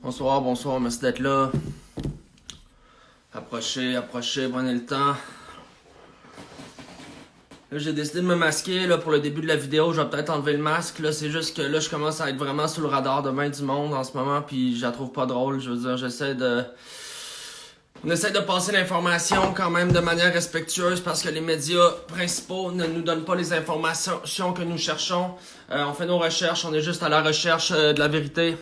Bonsoir, bonsoir, merci d'être là. Approchez, prenez le temps. Là, j'ai décidé de me masquer là, pour le début de la vidéo. Je vais peut-être enlever le masque. Là, c'est juste que là, je commence à être vraiment sous le radar de bien du monde en ce moment. Puis je la trouve pas drôle. Je veux dire, On essaie de passer l'information quand même de manière respectueuse parce que les médias principaux ne nous donnent pas les informations que nous cherchons. On fait nos recherches, on est juste à la recherche de la vérité.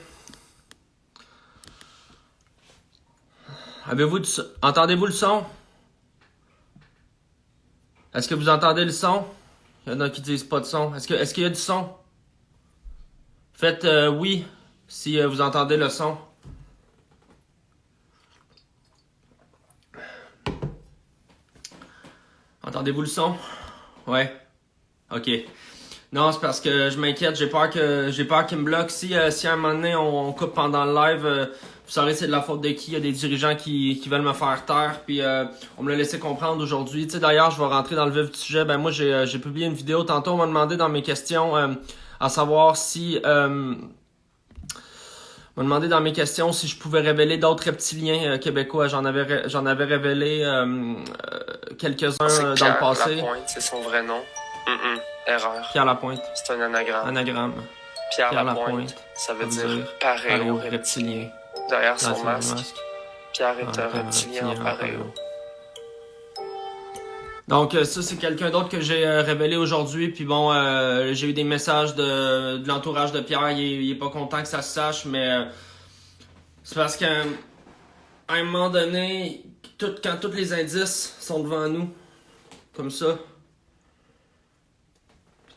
Entendez-vous le son? Est-ce que vous entendez le son? Il y en a qui disent pas de son. Est-ce qu'il y a du son? Faites oui si vous entendez le son. Entendez-vous le son? Ouais. Ok. Non, c'est parce que je m'inquiète, j'ai peur qu'il me bloque. Si à un moment donné on coupe pendant le live, vous saurez c'est de la faute de qui. Il y a des dirigeants qui veulent me faire taire, puis on me l'a laissé comprendre aujourd'hui. Tu sais, d'ailleurs, je vais rentrer dans le vif du sujet. Ben moi, j'ai publié une vidéo tantôt. On m'a demandé dans mes questions à savoir si on m'a demandé dans mes questions si je pouvais révéler d'autres reptiliens québécois. J'en avais révélé quelques-uns dans le passé. Pierre Lapointe, c'est son vrai nom. Erreur. Pierre Lapointe. C'est un anagramme. Anagramme. Pierre Lapointe, ça veut dire paréo reptilien. Derrière son masque, Pierre est un reptilien en paréo. Donc ça, c'est quelqu'un d'autre que j'ai révélé aujourd'hui. Puis bon, j'ai eu des messages de l'entourage de Pierre. Il est pas content que ça se sache, mais c'est parce qu'à un moment donné, quand tous les indices sont devant nous, comme ça,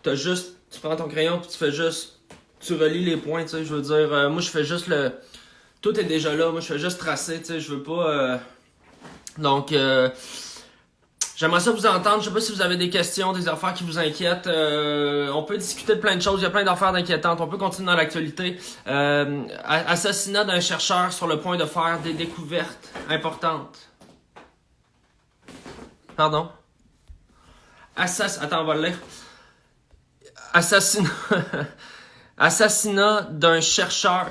tu prends ton crayon puis tu relis les points, tu sais, je veux dire, moi je fais juste tout est déjà là, moi je fais juste tracer, tu sais, je veux pas, donc, j'aimerais ça vous entendre, je sais pas si vous avez des questions, des affaires qui vous inquiètent, on peut discuter de plein de choses, il y a plein d'affaires inquiétantes, on peut continuer dans l'actualité, assassinat d'un chercheur sur le point de faire des découvertes importantes. Pardon? Attends, on va le lire. Assassinat d'un chercheur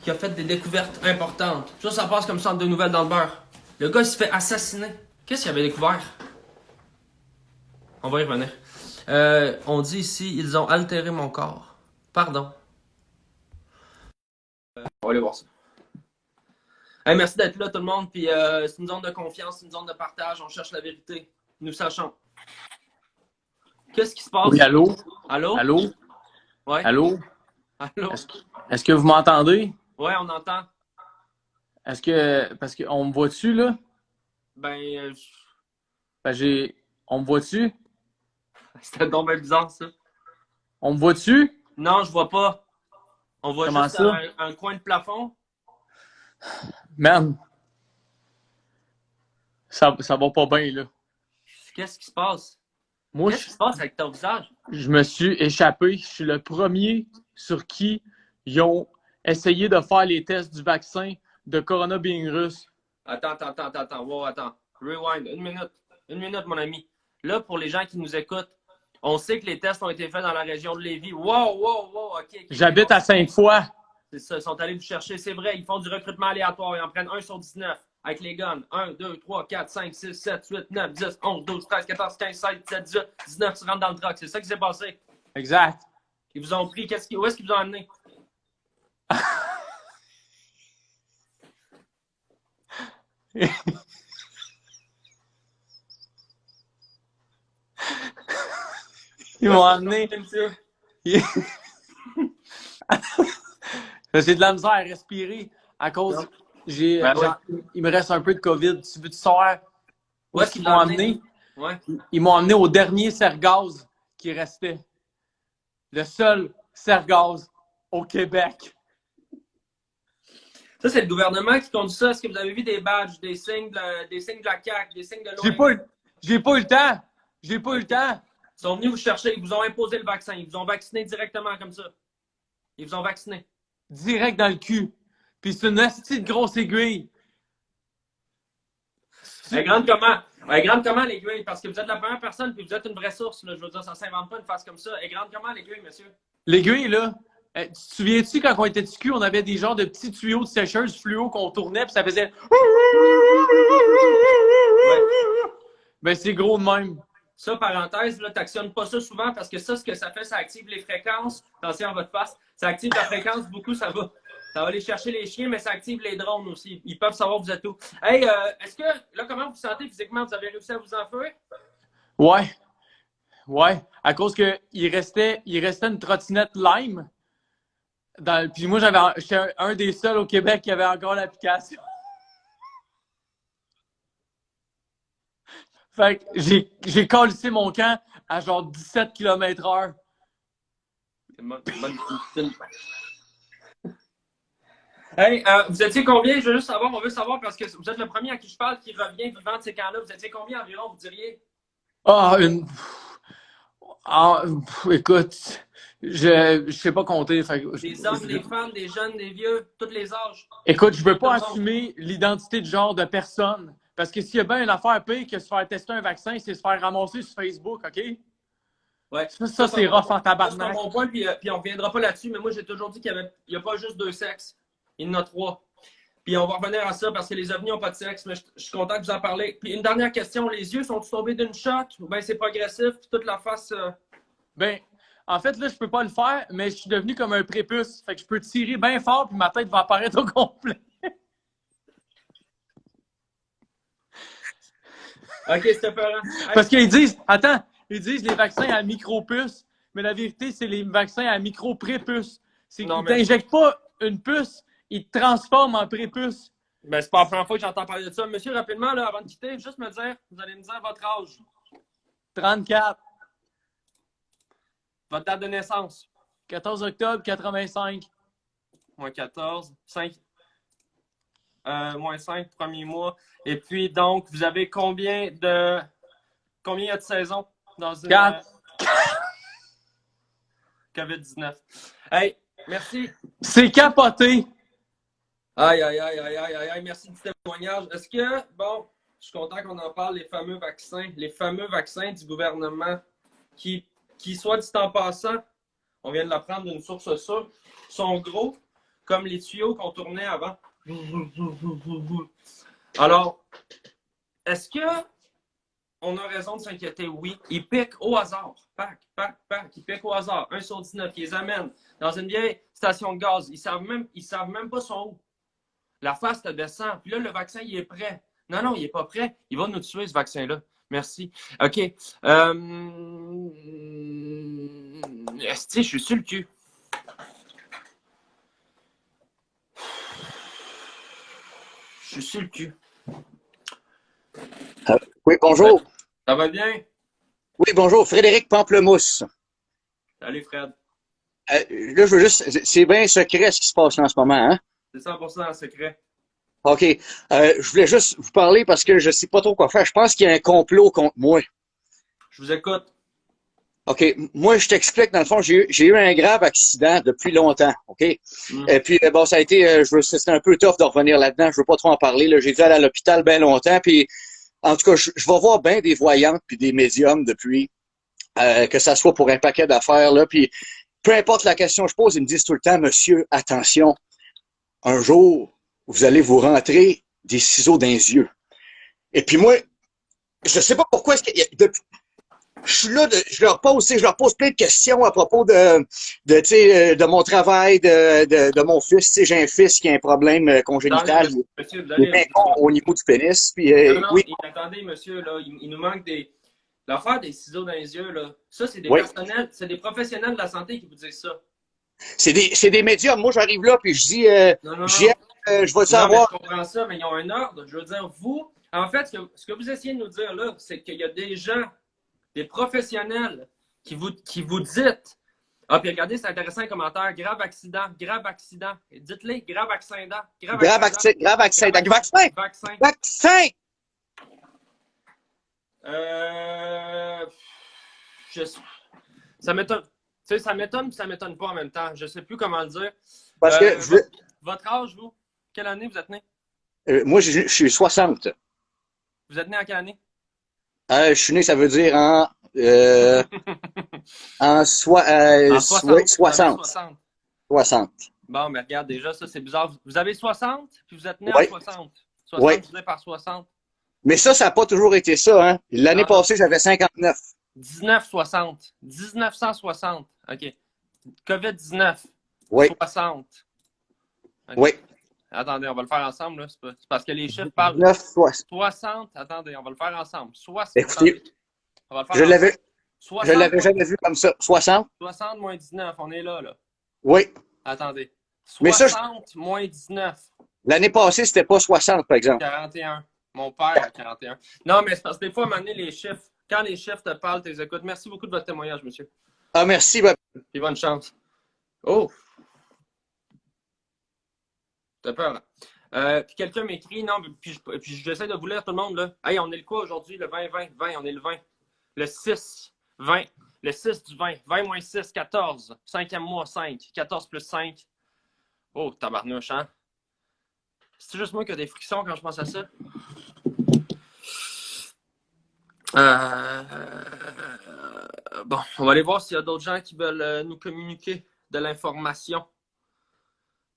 qui a fait des découvertes importantes. Ça passe comme centre de nouvelles dans le beurre. Le gars, il se fait assassiner. Qu'est-ce qu'il avait découvert? On va y revenir. On dit ici, ils ont altéré mon corps. Pardon. On va aller voir ça. Hey, merci d'être là, tout le monde. Puis c'est une zone de confiance, c'est une zone de partage. On cherche la vérité. Nous sachons. Qu'est-ce qui se passe? Oui, allô? Allô? Allô? Ouais. Allô? Allô? Est-ce que vous m'entendez? Ouais, on entend. Parce qu'on me voit dessus, là? Ben, On me voit dessus? c'était donc bien bizarre, ça. On me voit dessus? Non, je vois pas. On voit Comment juste ça? un coin de plafond. Man! Ça va pas bien, là. Qu'est-ce qui se passe? Moi, Qu'est-ce qui se passe avec ton visage? je me suis échappé. Je suis le premier sur qui ils ont essayé de faire les tests du vaccin de coronavirus. Attends. Wow, attends. Rewind. Une minute, mon ami. Là, pour les gens qui nous écoutent, on sait que les tests ont été faits dans la région de Lévis. Wow, OK. J'habite à Sainte-Foy. C'est ça, ils sont allés vous chercher. C'est vrai, ils font du recrutement aléatoire. Ils en prennent 1 sur 19 avec les guns. 1, 2, 3, 4, 5, 6, 7, 8, 9, 10, 11, 12, 13, 14, 15, 16, 17, 18, 19, tu rentres dans le truck. C'est ça qui s'est passé. Exact. Ils vous ont pris. Où est-ce qu'ils vous ont amené? Ils m'ont amené. J'ai de la misère à respirer à cause. Il me reste un peu de COVID. Tu veux savoir où est-ce qu'ils m'ont amené? Ouais. Ils m'ont amené au dernier serre-gaz qui restait. Le seul serre-gaz au Québec. Ça, c'est le gouvernement qui conduit ça. Est-ce que vous avez vu des badges, des signes de la CAQ, des signes de l'ONU? J'ai pas eu le temps. J'ai pas eu le temps. Ils sont venus vous chercher. Ils vous ont imposé le vaccin. Ils vous ont vacciné directement comme ça. Ils vous ont vacciné. Direct dans le cul. Puis c'est une astuce de grosse aiguille. Elle est grande comment? Elle est grande comment, l'aiguille? Parce que vous êtes la première personne puis vous êtes une vraie source. Là. Je veux dire, ça ne s'invente pas une face comme ça. Elle est grande comment, l'aiguille, monsieur? L'aiguille, là, Tu te souviens-tu, quand on était TQ, on avait des genres de petits tuyaux de sécheuse fluo qu'on tournait, puis ça faisait... Ouais. Ben, c'est gros de même. Ça, parenthèse, là, t'actionnes pas ça souvent parce que ça, ce que ça fait, ça active les fréquences. Attention à votre face. Ça active la fréquence beaucoup, ça va aller chercher les chiens, mais ça active les drones aussi. Ils peuvent savoir où vous êtes où. Hey, est-ce que, là, comment vous vous sentez physiquement? Vous avez réussi à vous enfuir? Ouais. Ouais. À cause qu'il restait une trottinette Lime. Puis moi, j'étais un des seuls au Québec qui avait encore l'application. Fait que j'ai calissé mon camp à genre 17 km/h. Hey, vous étiez combien? Je veux juste savoir, on veut savoir parce que vous êtes le premier à qui je parle qui revient vivant de ces camps-là. Vous étiez combien environ, vous diriez? Écoute, je sais pas compter. Des hommes, des femmes, des jeunes, des vieux, tous les âges. Écoute, je veux pas assumer l'identité de genre de personne. Parce que s'il y a bien une affaire pire que se faire tester un vaccin, c'est se faire ramasser sur Facebook, OK? Ouais. Ça c'est rough en tabarnak. C'est un bon point, puis on ne reviendra pas là-dessus, mais moi, j'ai toujours dit qu'il n'y a pas juste 2 sexes. Il y en a 3. Puis on va revenir à ça parce que les ovnis n'ont pas de sexe, mais je suis content de vous en parler. Puis une dernière question, les yeux sont-ils tombés d'une shot ou bien c'est progressif, puis toute la face... Ben, en fait, là, je peux pas le faire, mais je suis devenu comme un prépuce. Fait que je peux tirer bien fort, puis ma tête va apparaître au complet. OK, c'était peurant. Parce qu'ils disent, ils disent les vaccins à micro-puce, mais la vérité, c'est les vaccins à micro-prépuce. C'est qu'ils t'injectent pas une puce, ils te transforment en prépuce. Ben, c'est pas la première fois que j'entends parler de ça. Monsieur, rapidement, là, avant de quitter, juste vous allez me dire votre âge. 34. Votre date de naissance. 14 octobre 85. Moins 14. 5. Moins 5, premier mois. Et puis, donc, vous avez combien il y a de saisons dans une... 4. COVID-19. Hey, merci. C'est capoté. Aïe, merci du témoignage. Est-ce que, bon, je suis content qu'on en parle, les fameux vaccins du gouvernement qui soit dit en passant, on vient de l'apprendre d'une source sûre, sont gros comme les tuyaux qu'on tournait avant. Alors, est-ce que on a raison de s'inquiéter? Oui. Ils piquent au hasard. Pac. Ils piquent au hasard. 1 sur 19. Ils les amènent dans une vieille station de gaz. Ils savent même pas son où. La face te descend. Puis là, le vaccin, il est prêt. Non, il n'est pas prêt. Il va nous tuer, ce vaccin-là. Merci. OK. Esti, je suis sur le cul. Je suis sur le cul. Oui, bonjour. Ça va bien? Oui, bonjour. Frédéric Pamplemousse. Salut, Fred. Là, je veux juste... C'est bien secret ce qui se passe là en ce moment, hein? C'est 100% en secret. OK. Je voulais juste vous parler parce que je sais pas trop quoi faire. Je pense qu'il y a un complot contre moi. Je vous écoute. OK. Moi, je t'explique. Dans le fond, j'ai eu un grave accident depuis longtemps. OK? Et puis, bon, ça a été... c'était un peu tough de revenir là-dedans. Je veux pas trop en parler. Là. J'ai dû aller à l'hôpital bien longtemps. Puis, en tout cas, je vais voir bien des voyantes puis des médiums depuis. Que ça soit pour un paquet d'affaires. Là. Puis, peu importe la question que je pose, ils me disent tout le temps, monsieur, attention, un jour, vous allez vous rentrer des ciseaux dans les yeux. Et puis moi, je sais pas pourquoi je suis là, je leur pose plein de questions à propos de mon travail, de mon fils. Tu sais, j'ai un fils qui a un problème congénital au niveau du pénis. Puis, non, oui. Attendez, monsieur, là, il nous manque l'affaire des ciseaux dans les yeux, là. Ça, c'est des c'est des professionnels de la santé qui vous disent ça. C'est des médiums. Moi, j'arrive là, puis je dis, je vais savoir. Je comprends ça, mais ils ont un ordre. Je veux dire, vous, en fait, ce que vous essayez de nous dire là, c'est qu'il y a des gens, des professionnels qui vous dites. Ah, puis regardez, c'est intéressant un commentaire. Grave accident. Dites-les, grave accident. Grave accident. Vaccin! Ça m'étonne. Tu sais, ça m'étonne pas en même temps. Je sais plus comment le dire. Parce que votre âge, vous? Quelle année vous êtes né? Moi, je suis 60. Vous êtes né en quelle année? Je suis né, ça veut dire en 60. 60. Bon, mais regarde, déjà, ça, c'est bizarre. Vous avez 60, puis vous êtes né Oui. en 60. 60 Oui. divisé par 60. Mais ça n'a pas toujours été ça, hein. L'année passée, j'avais 59. 1960. 1960. OK. COVID-19. Oui. 60. Okay. Oui. Attendez, on va le faire ensemble. Là. C'est parce que les chiffres parlent. 19, 60. 60. Attendez, on va le faire ensemble. 60. Écoutez, on va le faire je l'avais, 60, je l'avais jamais vu comme ça. 60? 60 moins 19, on est là. Oui. Attendez. 60 Mais ça, moins 19. L'année passée, c'était pas 60, par exemple. 41. Mon père a 41. Non, mais c'est parce que des fois, à un moment donné, les chiffres, quand les chiffres te parlent, tu les écoutes. Merci beaucoup de votre témoignage, monsieur. Ah, merci. Et bonne chance. Oh! T'as peur, hein? Puis quelqu'un m'écrit, non, puis j'essaie de vous lire tout le monde, là. Hey, on est le quoi aujourd'hui? Le 20, 20, 20, on est le 20. Le 6, 20. Le 6 du 20. 20 moins 6, 14. 5e mois, 5. 14 plus 5. Oh, tabarnouche, hein? C'est juste moi qui ai des frictions quand je pense à ça? Bon, on va aller voir s'il y a d'autres gens qui veulent nous communiquer de l'information.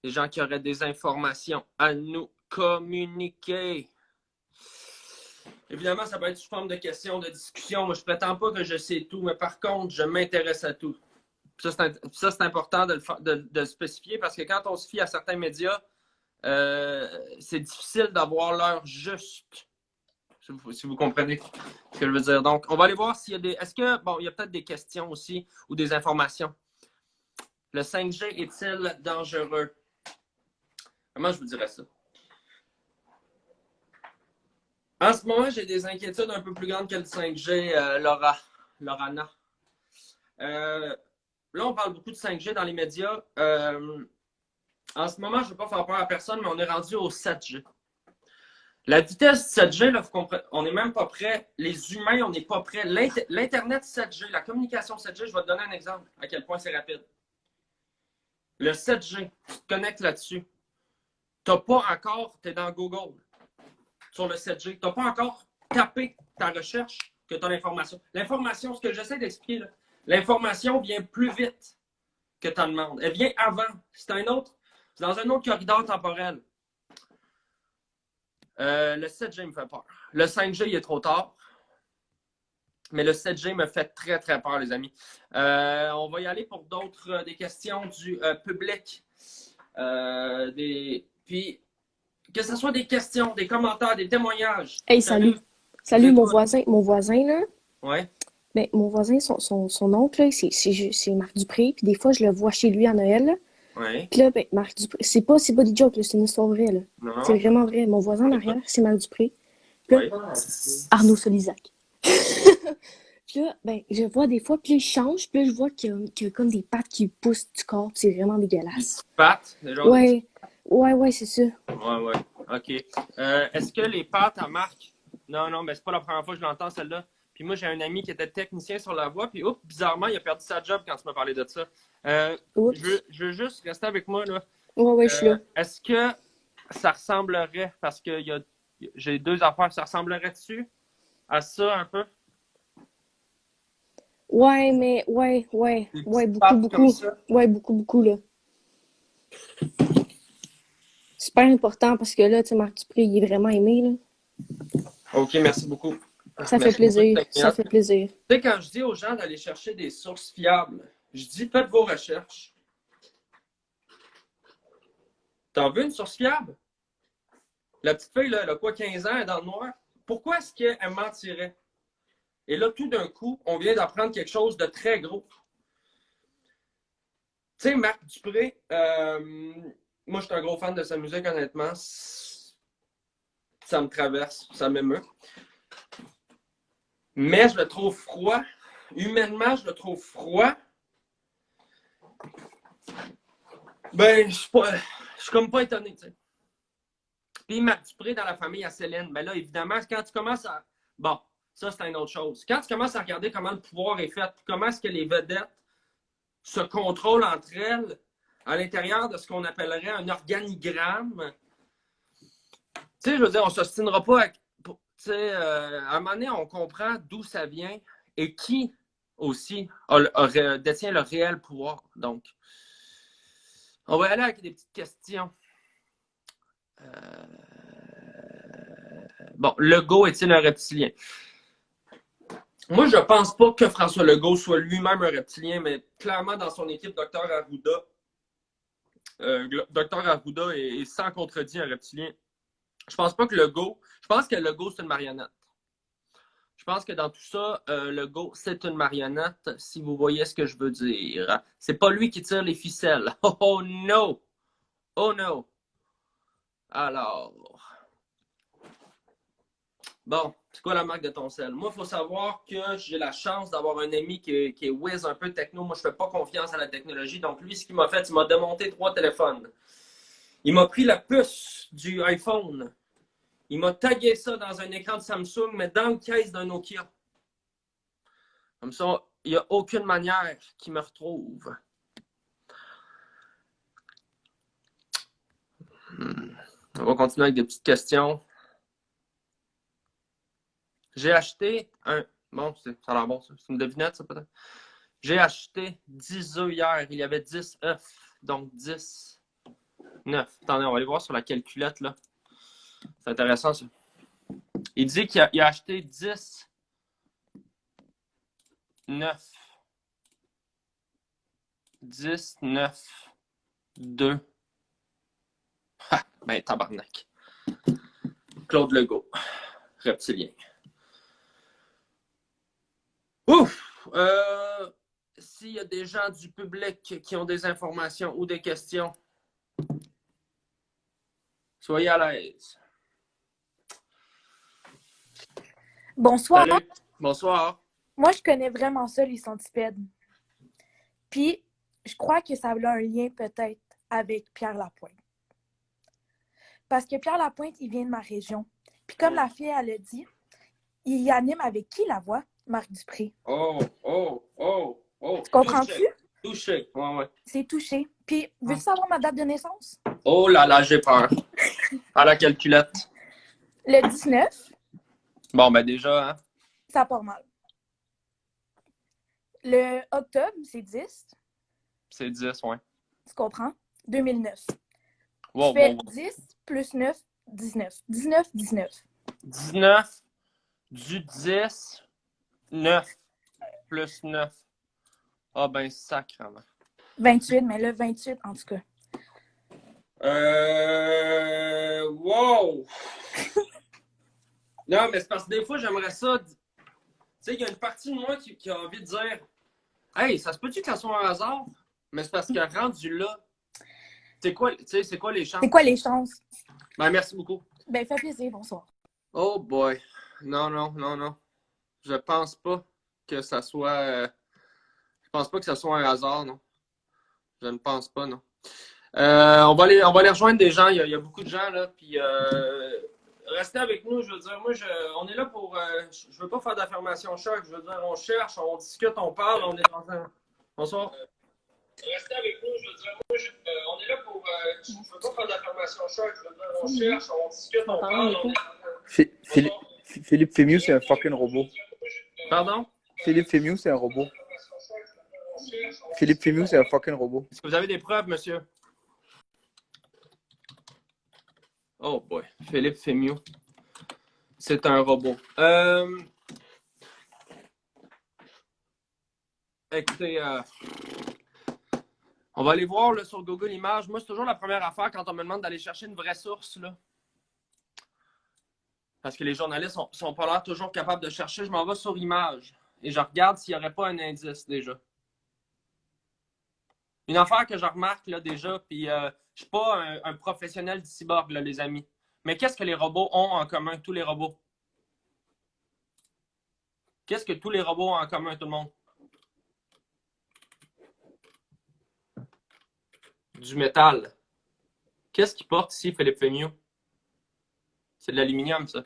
Des gens qui auraient des informations à nous communiquer. Évidemment, ça peut être sous forme de questions, de discussions. Moi, je ne prétends pas que je sais tout, mais par contre, je m'intéresse à tout. Ça, c'est important de le spécifier parce que quand on se fie à certains médias, c'est difficile d'avoir l'heure juste. Si vous comprenez ce que je veux dire. Donc, on va aller voir s'il y a des... Est-ce que... Bon, il y a peut-être des questions aussi ou des informations. Le 5G est-il dangereux? Comment je vous dirais ça? En ce moment, j'ai des inquiétudes un peu plus grandes que le 5G, Lorana. Là, on parle beaucoup de 5G dans les médias. En ce moment, je ne veux pas faire peur à personne, mais on est rendu au 7G. La vitesse 7G, là, on n'est même pas prêt. Les humains, on n'est pas prêt. L'Internet 7G, la communication 7G, je vais te donner un exemple à quel point c'est rapide. Le 7G, tu te connectes là-dessus. Tu n'as pas encore, tu es dans Google sur le 7G, tu n'as pas encore tapé ta recherche que tu as l'information. L'information, ce que j'essaie d'expliquer, l'information vient plus vite que ta demande. Elle vient avant. C'est dans un autre corridor temporel. Le 7G me fait peur. Le 5G, il est trop tard. Mais le 7G me fait très, très peur, les amis. On va y aller pour des questions du public. Puis, que ce soit des questions, des commentaires, des témoignages. Hey, salut. Salut, mon voisin, là. Ouais. Ben, mon voisin, son oncle, là, c'est Marc Dupré. Puis des fois, je le vois chez lui à Noël, là. Ouais. Puis là, ben, Marc Dupré, c'est pas des jokes, là, c'est une histoire vraie, là. Non. C'est vraiment vrai. Mon voisin en arrière, c'est Marc Dupré. Puis là, Arnaud Solizac. Puis là, ben, je vois des fois, puis là, il change, puis là, je vois qu'il y a comme des pattes qui poussent du corps, puis c'est vraiment dégueulasse. Des pattes? Ouais, c'est ça. Ouais. OK. Est-ce que les pattes à Marc... Non, mais c'est pas la première fois que je l'entends, celle-là. Puis moi, j'ai un ami qui était technicien sur la voie, puis bizarrement, il a perdu sa job quand tu m'as parlé de ça. Je veux juste rester avec moi, là. Ouais, je suis là. Est-ce que ça ressemblerait, parce que j'ai deux affaires, ça ressemblerait-tu à ça un peu? Ouais, beaucoup. Ouais, beaucoup, là. Super important parce que là, tu sais, Marc Dupré, il est vraiment aimé, là. OK, merci beaucoup. Ça fait plaisir. Tu sais, quand je dis aux gens d'aller chercher des sources fiables, je dis faites vos recherches. T'en veux une source fiable? La petite fille, là, elle a quoi, 15 ans, elle est dans le noir? Pourquoi est-ce qu'elle mentirait? Et là, tout d'un coup, on vient d'apprendre quelque chose de très gros. Tu sais, Marc Dupré, moi, je suis un gros fan de sa musique, honnêtement. Ça me traverse, ça m'émeut. Mais je le trouve froid. Humainement, je le trouve froid. Ben, je suis comme pas étonné, tu sais. Puis Marc Dupré dans la famille à Céline, ben là, évidemment, quand tu commences à... Bon, ça, c'est une autre chose. Quand tu commences à regarder comment le pouvoir est fait, comment est-ce que les vedettes se contrôlent entre elles à l'intérieur de ce qu'on appellerait un organigramme, tu sais, je veux dire, on ne s'ostinera pas avec... Tu sais, à un moment donné, on comprend d'où ça vient et qui aussi détient le réel pouvoir. Donc, On va aller avec des petites questions. Bon, Legault est-il un reptilien? Moi, je pense pas que François Legault soit lui-même un reptilien, mais clairement, dans son équipe, Dr Arruda est sans contredit un reptilien. Je pense pas que Legault... Je pense que Legault, c'est une marionnette. Je pense que dans tout ça, Legault, c'est une marionnette, si vous voyez ce que je veux dire. C'est pas lui qui tire les ficelles. Oh no! Oh no! Alors... Bon, c'est quoi la marque de ton sel? Moi, il faut savoir que j'ai la chance d'avoir un ami qui est whiz un peu techno. Moi, je fais pas confiance à la technologie. Donc, lui, ce qu'il m'a fait, il m'a démonté 3 téléphones. Il m'a pris la puce du iPhone. Il m'a tagué ça dans un écran de Samsung, mais dans le caisse d'un Nokia. Comme ça, il n'y a aucune manière qu'il me retrouve. On va continuer avec des petites questions. J'ai acheté un... Bon, ça a l'air bon, c'est une devinette, ça, peut-être. J'ai acheté 10 œufs hier. Il y avait 10 œufs. Donc, 10, 9. Attendez, on va aller voir sur la calculette, là. C'est intéressant, ça. Il dit qu'il a acheté 10, 9. 10, 9, 2. Ha! Ben, tabarnak. Claude Legault. Reptilien. Ouf! S'il y a des gens du public qui ont des informations ou des questions, soyez à l'aise. Bonsoir. Salut. Bonsoir. Moi, je connais vraiment ça, les centipèdes. Puis, je crois que ça a un lien peut-être avec Pierre Lapointe. Parce que Pierre Lapointe, il vient de ma région. Puis comme la fille, elle a dit, il anime avec qui la voix? Marc Dupré. Oh. Tu comprends-tu? Touché. Ouais. C'est touché. Puis, veux-tu savoir ma date de naissance? Oh là, j'ai peur. À la calculette. Le 19. Bon, ben déjà, hein? Ça part mal. Le octobre, c'est 10. C'est 10, ouais. Tu comprends? 2009. Wow, Tu fais 10 plus 9, 19. 19. 19 du 10, 9 plus 9. Ah ben, sacrément. 28, mais le 28, en tout cas. Wow! Non, mais c'est parce que des fois, j'aimerais ça. Tu sais, il y a une partie de moi qui a envie de dire hey, ça se peut-tu que ça soit un hasard? Mais c'est parce que rendu là, c'est quoi les chances? C'est quoi les chances? Ben, merci beaucoup. Ben, fait plaisir, bonsoir. Oh boy. Non. Je pense pas que ça soit. Je pense pas que ça soit un hasard, non. Je ne pense pas, non. On va aller rejoindre des gens. Il y a beaucoup de gens, là. Puis, restez avec nous. Je veux dire, on est là pour. Je veux pas faire d'affirmation choc. Je veux dire, on cherche, on discute, on parle, on est ensemble. Bonsoir. Restez avec nous. Je veux dire, on est là pour. Je veux pas faire d'affirmation choc. Je veux dire, on cherche, on discute, on parle, on est ensemble. Philippe Fémieux, c'est un fucking robot. Pardon? Philippe Fémieux, c'est un robot. Philippe Fémieux, c'est un fucking robot. Est-ce que vous avez des preuves, monsieur? Oh boy, Philippe Fémieux. C'est un robot. Écoutez, on va aller voir là, sur Google Images. Moi, c'est toujours la première affaire quand on me demande d'aller chercher une vraie source. Là. Parce que les journalistes sont pas là toujours capables de chercher. Je m'en vais sur Images et je regarde s'il n'y aurait pas un indice déjà. Une affaire que je remarque là, déjà, puis je suis pas un professionnel du cyborg, là, les amis. Mais qu'est-ce que les robots ont en commun, tous les robots? Qu'est-ce que tous les robots ont en commun, tout le monde? Du métal. Qu'est-ce qu'il porte ici, Philippe Fémieux? C'est de l'aluminium, ça.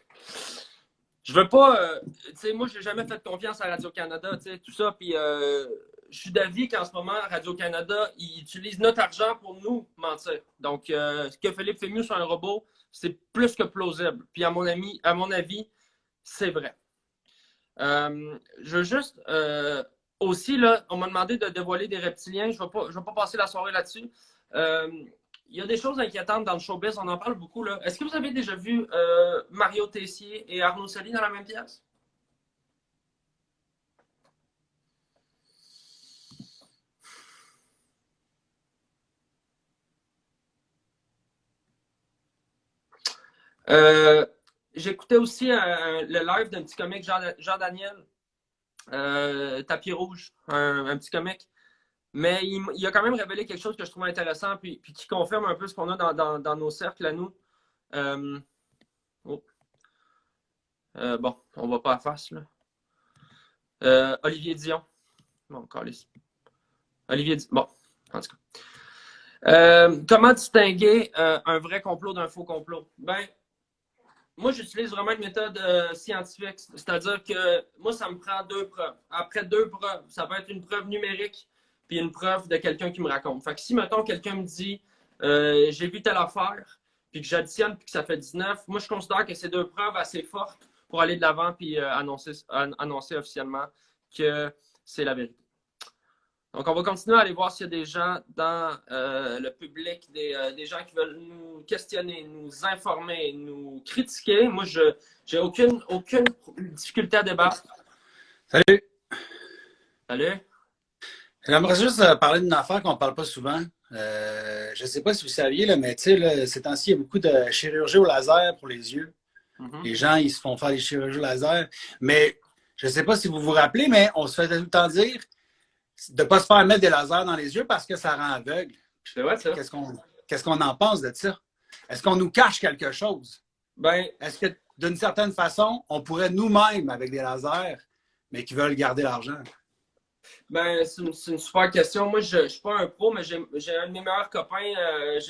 Je veux pas... tu sais, moi, j'ai jamais fait confiance à Radio-Canada, tu sais, tout ça, puis je suis d'avis qu'en ce moment, Radio-Canada, ils utilisent notre argent pour nous mentir. Donc, que Philippe Fémieux soit un robot, c'est plus que plausible. Puis, à mon avis, c'est vrai. Je veux juste... aussi, là, on m'a demandé de dévoiler des reptiliens. Je vais pas passer la soirée là-dessus. Il y a des choses inquiétantes dans le showbiz, on en parle beaucoup, là. Est-ce que vous avez déjà vu Mario Tessier et Arnaud Soli dans la même pièce? J'écoutais aussi le live d'un petit comique, Jean-Daniel Tapis Rouge, un petit comique. Mais il a quand même révélé quelque chose que je trouve intéressant puis qui confirme un peu ce qu'on a dans nos cercles à nous. Bon, on va pas à face, là. Olivier Dion. Bon, calisse. Olivier Dion. Bon, en tout cas. Comment distinguer un vrai complot d'un faux complot? Ben, moi, j'utilise vraiment une méthode scientifique. C'est-à-dire que moi, ça me prend 2 preuves. Après 2 preuves, ça peut être une preuve numérique puis une preuve de quelqu'un qui me raconte. Fait que si, mettons, quelqu'un me dit j'ai vu telle affaire, puis que j'additionne, puis que ça fait 19, moi, je considère que c'est 2 preuves assez fortes pour aller de l'avant puis annoncer officiellement que c'est la vérité. Donc, on va continuer à aller voir s'il y a des gens dans le public, des gens qui veulent nous questionner, nous informer, nous critiquer. Moi, je n'ai aucune difficulté à débattre. Salut! Salut! J'aimerais juste parler d'une affaire qu'on ne parle pas souvent. Je ne sais pas si vous saviez, là, mais tu sais, ces temps-ci, il y a beaucoup de chirurgie au laser pour les yeux. Les gens, ils se font faire des chirurgies au laser. Mais je ne sais pas si vous vous rappelez, mais on se fait tout le temps dire de ne pas se faire mettre des lasers dans les yeux parce que ça rend aveugle. C'est vrai, ça. Qu'est-ce qu'on en pense de ça? Est-ce qu'on nous cache quelque chose? Ben, est-ce que d'une certaine façon, on pourrait nous-mêmes, avec des lasers, mais qui veulent garder l'argent? Ben, c'est une super question. Moi, je ne suis pas un pro, mais j'ai un de mes meilleurs copains,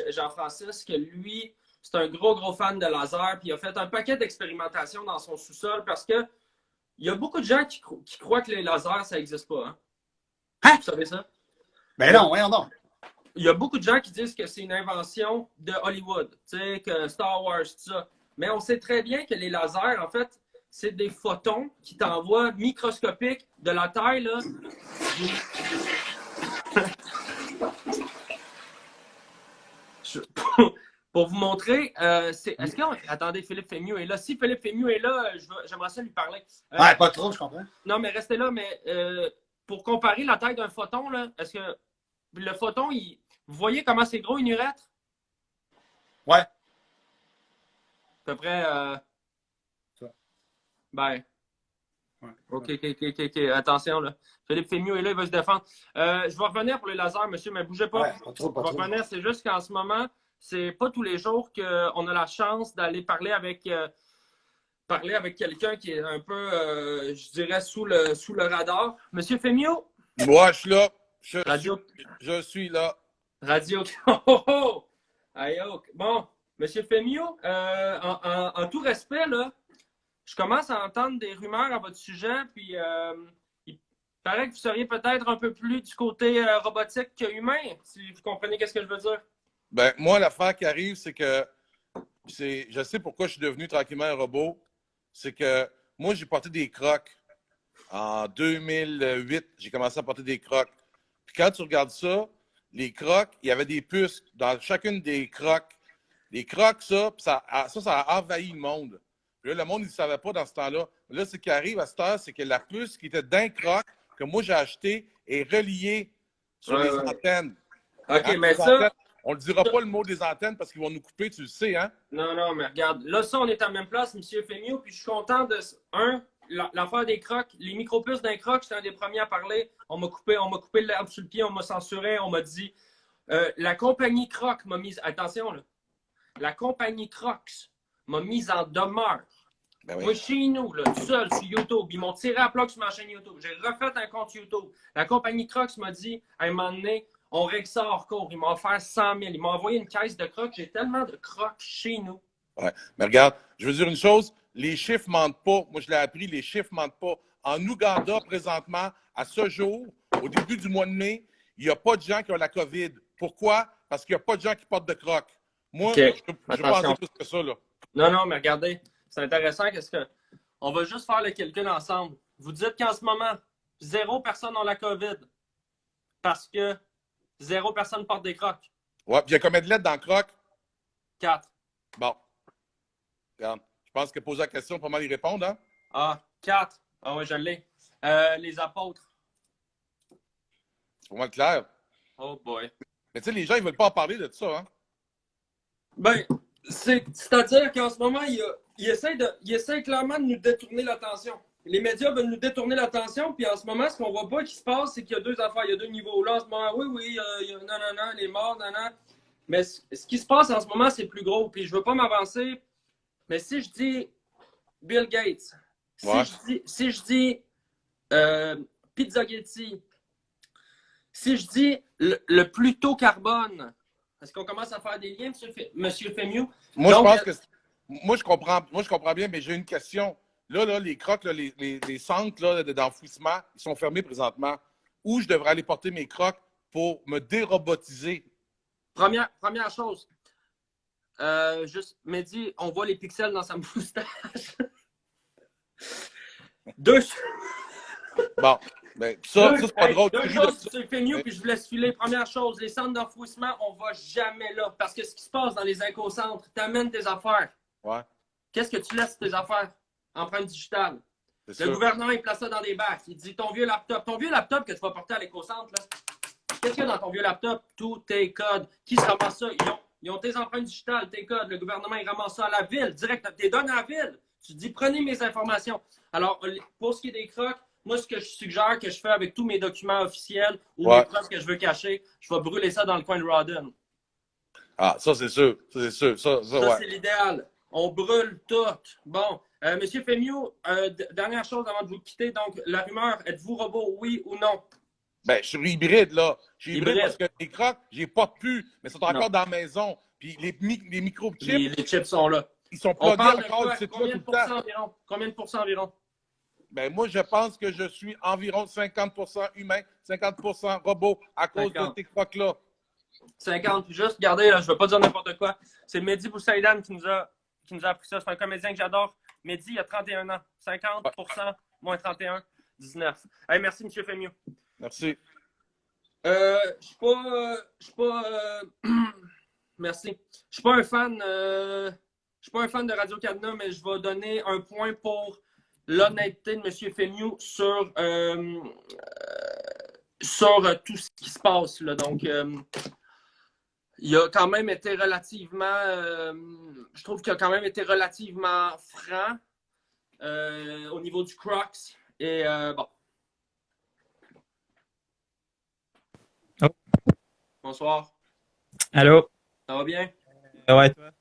Jean-Francis, que lui, c'est un gros fan de laser, puis il a fait un paquet d'expérimentations dans son sous-sol parce que il y a beaucoup de gens qui croient que les lasers, ça n'existe pas. Hein? Vous savez ça? Ben non, voyons donc. Il y a beaucoup de gens qui disent que c'est une invention de Hollywood, tu sais, que Star Wars, tout ça. Mais on sait très bien que les lasers, en fait, c'est des photons qui t'envoient microscopiques de la taille, là. Pour vous montrer, est-ce que... Attendez, Philippe Fémieux est là. Si Philippe Fémieux est là, j'aimerais ça lui parler. Ouais, pas trop, je comprends. Non, mais restez là, mais pour comparer la taille d'un photon, là, est-ce que le photon, vous voyez comment c'est gros une urètre? Ouais. À peu près... Ça. Ben... Ouais. OK. Attention, là. Philippe Fémieux est là, il va se défendre. Je vais revenir pour les lasers, monsieur, mais bougez pas. Ouais, pas trop. Je vais revenir, c'est juste qu'en ce moment, c'est pas tous les jours qu'on a la chance d'aller parler avec quelqu'un qui est un peu, je dirais, sous le radar. Monsieur Fémieux? Moi, je suis là. Je suis là. Radio. Oh! Aïe, bon, monsieur Fémieux, en tout respect, là, je commence à entendre des rumeurs à votre sujet, puis il paraît que vous seriez peut-être un peu plus du côté robotique que humain, si vous comprenez ce que je veux dire. Ben, moi, l'affaire qui arrive, c'est que je sais pourquoi je suis devenu tranquillement un robot. C'est que moi, j'ai porté des crocs. En 2008, j'ai commencé à porter des crocs. Puis quand tu regardes ça, les crocs, il y avait des puces dans chacune des crocs. Les crocs, ça a envahi le monde. Puis là, le monde, il ne savait pas dans ce temps-là. Là, ce qui arrive à cette heure, c'est que la puce qui était d'un croc que moi, j'ai acheté est reliée sur les antennes. OK, mais ça... On ne dira pas le mot des antennes parce qu'ils vont nous couper, tu le sais, hein? Non, mais regarde. Là, ça, on est à la même place, M. Fémieux, puis je suis content de... L'affaire des crocs, les micropuces d'un croc, j'étais un des premiers à parler. On m'a coupé l'herbe sur le pied, on m'a censuré, on m'a dit... la compagnie Crocs m'a mise... Attention, là. La compagnie Crocs m'a mise en demeure. Ben oui. Moi, chez nous, là, tout seul, sur YouTube, ils m'ont tiré à plat sur ma chaîne YouTube. J'ai refait un compte YouTube. La compagnie Crocs m'a dit, à un moment donné, on règle ça hors cours. Ils m'ont offert 100 000. Ils m'ont envoyé une caisse de crocs. J'ai tellement de crocs chez nous. Ouais. Mais regarde, je veux dire une chose. Les chiffres mentent pas. Moi, je l'ai appris, les chiffres mentent pas. En Ouganda, présentement, à ce jour, au début du mois de mai, il n'y a pas de gens qui ont la COVID. Pourquoi? Parce qu'il n'y a pas de gens qui portent de crocs. Moi, je ne pas en dire plus que ça, là. Non, mais regardez. C'est intéressant. On va juste faire le calcul ensemble. Vous dites qu'en ce moment, 0 personnes ont la COVID. Parce que 0 personne porte des crocs. Ouais, puis il y a combien de lettres dans croc? 4. Bon. Regarde. Je pense que poser la question, pas mal y répondre, hein? Ah, 4. Ah ouais, je l'ai. Les apôtres. C'est pour moi clair. Oh boy. Mais tu sais, les gens, ils veulent pas en parler de ça, hein? Ben, c'est-à-dire qu'en ce moment, il essaie clairement de nous détourner l'attention. Les médias veulent nous détourner l'attention, puis en ce moment, ce qu'on voit pas qui se passe, c'est qu'il y a 2 affaires, il y a 2 niveaux. Là, en ce moment, oui, il y a non, les morts, non. Mais ce qui se passe en ce moment, c'est plus gros. Puis je veux pas m'avancer, mais si je dis Bill Gates, si je dis Pizzaghetti, si je dis le Pluto carbone, est-ce qu'on commence à faire des liens, Monsieur Fémieux? Moi, je pense que... Moi, je comprends bien, mais j'ai une question. Là, les crocs, là, les centres là, d'enfouissement, ils sont fermés présentement. Où je devrais aller porter mes crocs pour me dérobotiser? Première chose, juste, Mehdi, on voit les pixels dans sa moustache. 2. Bon, ben, ça c'est pas drôle. 2 choses, tu fais mieux, puis je vous laisse filer. Première chose, les centres d'enfouissement, on va jamais là. Parce que ce qui se passe dans les éco-centres, t'amènes tes affaires. Ouais. Qu'est-ce que tu laisses tes affaires? Empreinte digitale. Le gouvernement, il place ça dans des bacs. Il dit ton vieux laptop que tu vas porter à l'éco-centre, là. Qu'est-ce qu'il y a dans ton vieux laptop? Tous tes codes. Qui se ramasse ça? Ils ont tes empreintes digitales, tes codes. Le gouvernement, il ramasse ça à la ville, direct. Tu les donnes à la ville. Tu dis, prenez mes informations. Alors, pour ce qui est des crocs, moi, ce que je suggère que je fais avec tous mes documents officiels ou les preuves que je veux cacher, je vais brûler ça dans le coin de Rawdon. Ah, ça, c'est sûr. Ça, c'est l'idéal. On brûle tout. Bon. Monsieur Fémieux, dernière chose avant de vous quitter. Donc, la rumeur, êtes-vous robot, oui ou non? Ben, je suis hybride, là. Je suis hybride parce que les crocs, j'ai pas de pu, mais ils sont encore dans la maison. Puis les microchips. Les chips sont là. Ils sont On plugués parle encore. de combien de pourcents environ? Combien de pourcents environ? Ben, moi, je pense que je suis environ 50% humain, 50% robot à cause de ces crocs-là. 50. Juste, regardez, là, je ne veux pas dire n'importe quoi. C'est Mehdi Boussaïdan qui nous a appris ça. C'est un comédien que j'adore. Mehdi, il a 31 ans. 50% moins 31, 19. Hey, merci, M. Fémieux. Merci. Je suis pas merci. Je suis pas un fan de Radio-Canada, mais je vais donner un point pour l'honnêteté de M. Fémieux sur tout ce qui se passe, là. Donc, il a quand même été relativement... je trouve qu'il a quand même été relativement franc au niveau du Crocs. Et bon. Oh. Bonsoir. Allô? Ça va bien? Ouais, toi?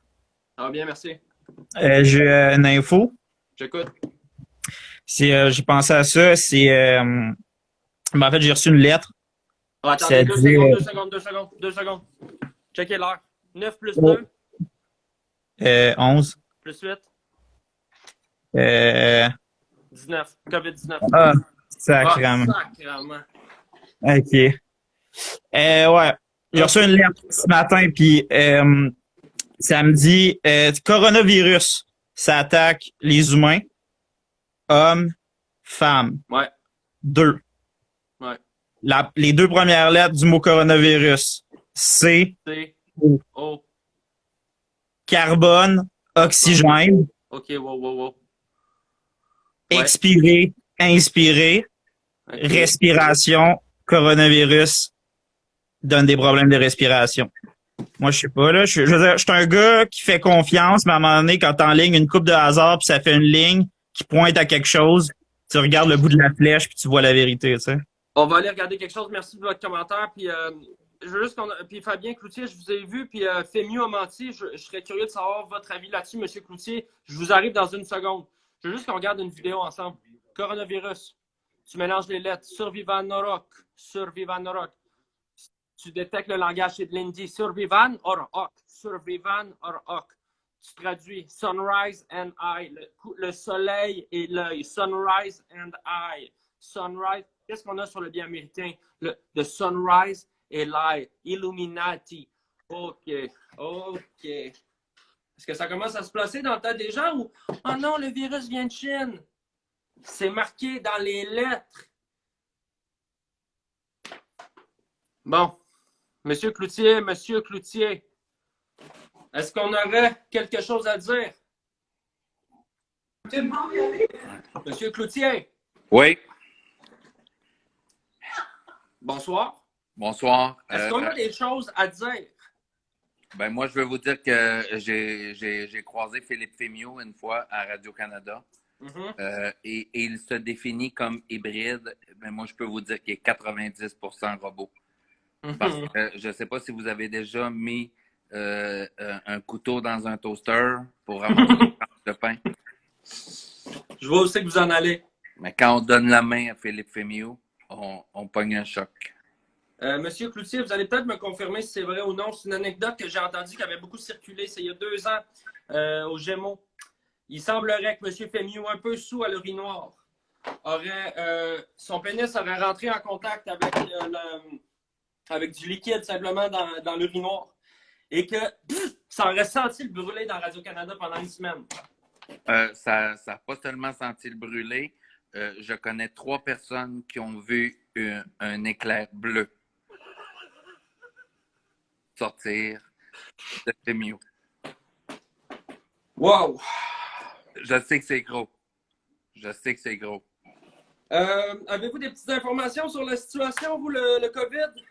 Ça va bien, merci. J'ai une info. J'écoute. J'ai pensé à ça. Ben, en fait, j'ai reçu une lettre. Oh, attendez, 2 secondes. Checkez l'heure. 9 plus 2. 11. Plus 8. 19. COVID-19. Ah, sacrément. Sacrément. OK. Ouais. J'ai reçu une lettre ce matin, puis ça me dit coronavirus, ça attaque les humains, hommes, femmes. Ouais. 2. Ouais. Les 2 premières lettres du mot coronavirus. C. O. Carbone, oxygène. OK, wow. Ouais. Expirer, inspirer, respiration, coronavirus donne des problèmes de respiration. Moi, je sais pas, là. Je veux dire, je suis un gars qui fait confiance, mais à un moment donné, quand t'enlignes une coupe de hasard puis ça fait une ligne qui pointe à quelque chose, tu regardes le bout de la flèche puis tu vois la vérité, tu sais. On va aller regarder quelque chose. Merci de votre commentaire. Puis, je veux juste puis Fabien Cloutier, je vous ai vu, puis Fémieux a menti. Je serais curieux de savoir votre avis là-dessus, M. Cloutier. Je vous arrive dans une seconde. Je veux juste qu'on regarde une vidéo ensemble. Coronavirus. Tu mélanges les lettres. Survivant Norok. Tu détectes le langage chez de l'Indie. Survivant or ok. Tu traduis sunrise and eye. Le soleil et l'œil. Sunrise and eye. Sunrise. Qu'est-ce qu'on a sur le bien américain? Le sunrise et l'eye. Illuminati. OK. Est-ce que ça commence à se placer dans le tête des gens ou « Oh non, le virus vient de Chine! » C'est marqué dans les lettres. Bon. Monsieur Cloutier, Monsieur Cloutier, est-ce qu'on aurait quelque chose à dire? Monsieur Cloutier. Oui. Bonsoir. Bonsoir. Est-ce qu'on a des choses à dire? Ben moi, je veux vous dire que j'ai croisé Philippe Fémiot une fois à Radio-Canada. Et il se définit comme hybride. Mais moi, je peux vous dire qu'il est 90% robot. Parce que je ne sais pas si vous avez déjà mis un couteau dans un toaster pour ramasser une tranche de pain. Je vois aussi que vous en allez. Mais quand on donne la main à Philippe Fémiot, on pogne un choc. Monsieur Cloutier, vous allez peut-être me confirmer si c'est vrai ou non. C'est une anecdote que j'ai entendue qui avait beaucoup circulé. C'est il y a 2 ans au Gémeaux. Il semblerait que M. Fémiot, un peu sous à l'urinoir, son pénis aurait rentré en contact avec du liquide simplement dans l'urinoir et que ça aurait senti le brûler dans Radio-Canada pendant une semaine. Ça n'a pas seulement senti le brûler. Je connais 3 personnes qui ont vu un éclair bleu sortir de Fémiot. Wow! Je sais que c'est gros. Je sais que c'est gros. Avez-vous des petites informations sur la situation, vous, le COVID?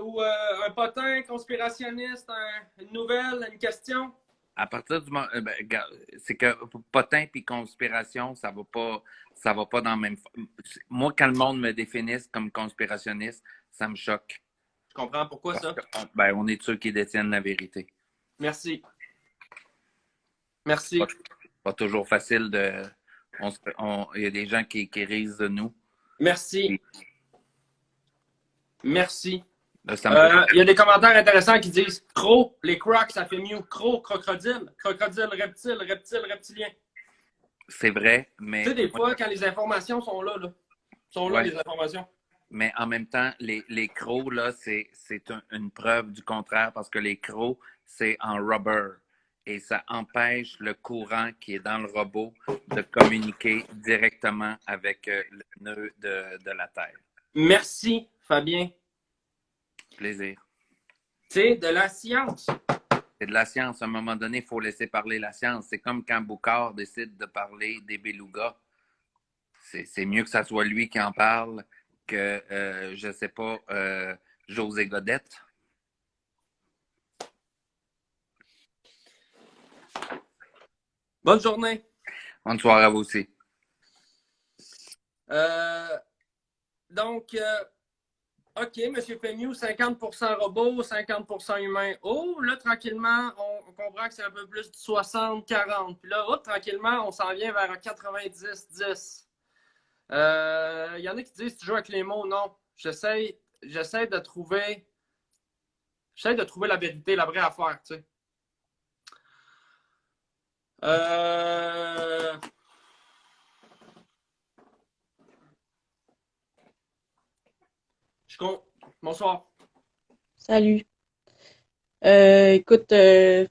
Ou un potin conspirationniste, une nouvelle, une question? À partir du moment, c'est que potin puis conspiration, ça va pas dans le même. Moi, quand le monde me définisse comme conspirationniste, ça me choque. Je comprends pourquoi ça. On est ceux qui détiennent la vérité. Merci. Merci. Pas toujours facile de. Il y a des gens qui risent de nous. Merci. Merci. Là, il y a des commentaires intéressants qui disent Croc, les crocs, ça fait mieux. Croc, crocodile, crocodile, reptile, reptile, reptilien. C'est vrai, mais. Tu sais, des fois, quand les informations sont là, sont là, les informations. Mais en même temps, les crocs, là, c'est une preuve du contraire parce que les crocs, c'est en rubber. Et ça empêche le courant qui est dans le robot de communiquer directement avec le nœud de la Terre. Merci, Fabien. Plaisir. C'est de la science. C'est de la science. À un moment donné, il faut laisser parler la science. C'est comme quand Boucard décide de parler des belugas. C'est mieux que ça soit lui qui en parle que, je sais pas, José Godette. Bonne journée. Bonne soirée à vous aussi. Donc, OK, M. Fémiot, 50% robot, 50% humain. Oh, là, tranquillement, on comprend que c'est un peu plus du 60-40. Puis là, tranquillement, on s'en vient vers un 90-10. Il y en a qui disent, tu joues avec les mots. Non, j'essaie de trouver la vérité, la vraie affaire, tu sais. Bonsoir. Salut. Écoute, c'est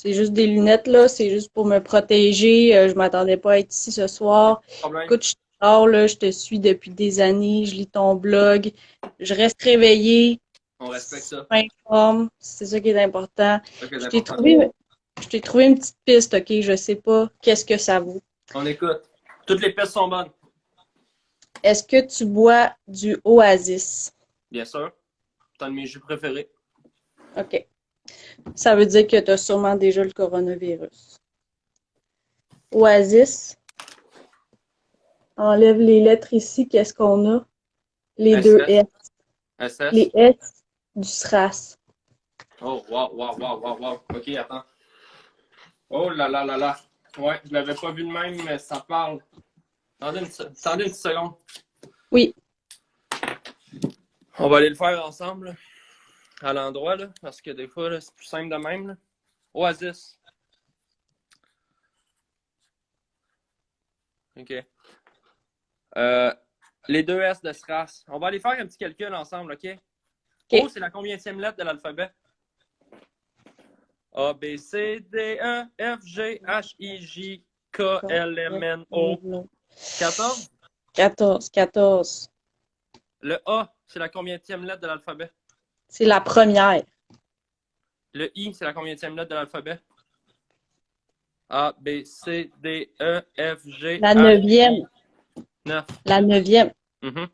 juste des lunettes, là. C'est juste pour me protéger. Je m'attendais pas à être ici ce soir. Écoute, je sors, là. Je te suis depuis des années. Je lis ton blog. Je reste réveillée. On respecte ça. C'est ça qui est important. Je t'ai trouvé une petite piste, OK? Je sais pas qu'est-ce que ça vaut. On écoute. Toutes les pistes sont bonnes. Est-ce que tu bois du Oasis? Bien sûr. C'est un de mes jus préférés. OK. Ça veut dire que tu as sûrement déjà le coronavirus. Oasis. Enlève les lettres ici. Qu'est-ce qu'on a? Les SS. 2 S. SS. Les S du SRAS. Oh, wow. OK, attends. Oh là là là là. Ouais, je l'avais pas vu de même, mais ça parle. Attendez une petite seconde. Oui. On va aller le faire ensemble, à l'endroit, là, parce que des fois, là, c'est plus simple de même. Là. Oasis. OK. Les 2 S de SRAS. On va aller faire un petit calcul ensemble, OK? O, c'est la combienième lettre de l'alphabet? A, B, C, D, E, F, G, H, I, J, K, L, M, N, O. 14? 14. Le A, c'est la combienième lettre de l'alphabet? C'est la première. Le I, c'est la combienième lettre de l'alphabet? A, B, C, D, E, F, G, La H, 9e. 9. La 9e. Mhm.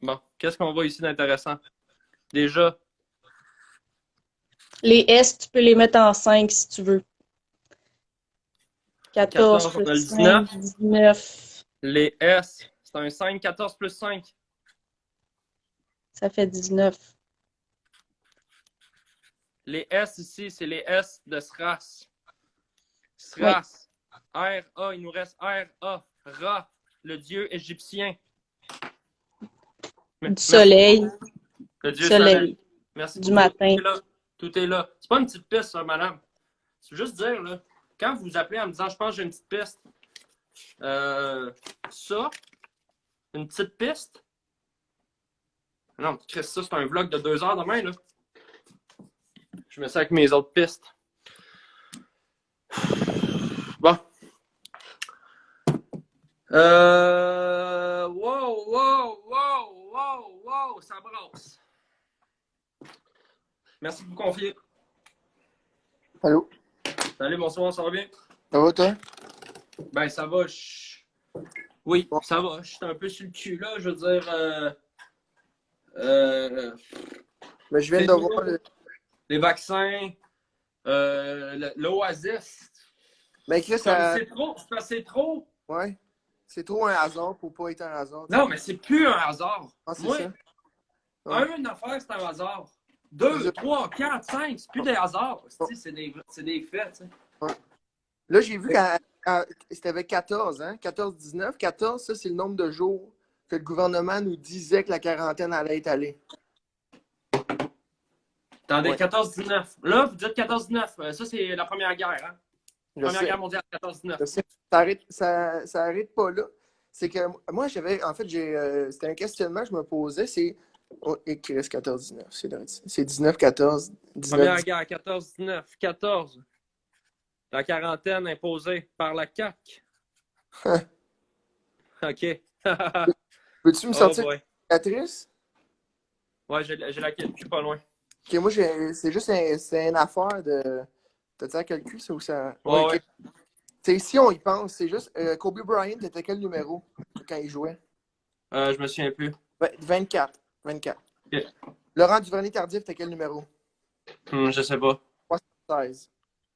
Bon, qu'est-ce qu'on voit ici d'intéressant? Déjà. Les S, tu peux les mettre en 5 si tu veux. 14 on a le plus 5, 19. Les S, c'est un 5, 14 plus 5. Ça fait 19. Les S ici, c'est les S de SRAS. SRAS. R-A, il nous reste R-A. Ra, le dieu égyptien. Du soleil. Le dieu soleil. Merci du beaucoup. matin. Tout est là. C'est pas une petite piste, ça, madame. C'est juste dire, là, quand vous vous appelez en me disant, je pense que j'ai une petite piste, ça, une petite piste. Non, Chris, ça, c'est un vlog de 2 heures demain, là. Je mets ça avec mes autres pistes. Bon. Wow, ça brasse. Merci de vous confier. Allô? Salut, bonsoir, ça va bien? Ça va, toi? Ben, ça va. Oui, ça va. Je suis un peu sur le cul, là. Je veux dire... Mais je viens de voir les vaccins, l'Oasis. Mais Chris, c'est trop. Ouais. C'est trop un hasard pour pas être un hasard. Non, mais c'est plus un hasard. Ah, c'est moi, ça. Ouais. Une affaire, c'est un hasard. 2, 3, 4, 5, c'est plus des hasards. C'est des faits. T'sais. Ouais. Là, j'ai vu quand c'était avec 14, hein? 14-19. 14, ça, c'est le nombre de jours que le gouvernement nous disait que la quarantaine allait étaler. Attendez, Ouais. 14-19. Là, vous dites 14-19. Ça, c'est la Première Guerre. Hein? Première Guerre mondiale, 14-19. Ça arrête pas là. C'est que moi, j'avais, en fait, c'était un questionnement que je me posais, c'est, et qui reste 14-19, c'est 19-14. Première Guerre, 14-19. 14. La quarantaine imposée par la CAQ. OK. Peux-tu me sortir boy. la calculatrice? Ouais, j'ai la calcul pas loin. Ok, moi, c'est juste c'est une affaire de... T'as-tu la calcul, ça, ou ça? Ouais, ok. ouais. Si on y pense, c'est juste... Kobe Bryant était quel numéro quand il jouait? Je me souviens plus. 24. 24. Okay. Laurent Duvernay-Tardif était quel numéro? Je sais pas. 76.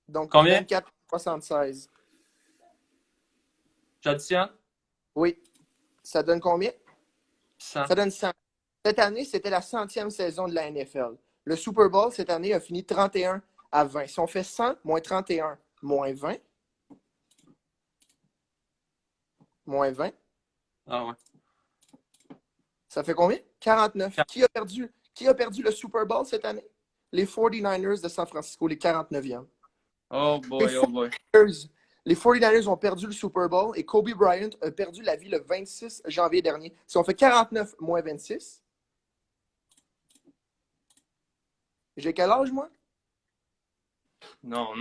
Donc, combien? 24, 76. J'additionne? Oui. Ça donne combien? 100. Ça donne 100. Cette année, c'était la 100e saison de la NFL. Le Super Bowl, cette année, a fini 31-20. Si on fait 100 moins 31 moins 20, moins 20, Ah ouais. ça fait combien? 49. Qui a perdu le Super Bowl cette année? Les 49ers de San Francisco, les 49e. Oh boy, oh boy. Les 49ers ont perdu le Super Bowl et Kobe Bryant a perdu la vie le 26 janvier dernier. Si on fait 49 moins 26, j'ai quel âge, moi? Non.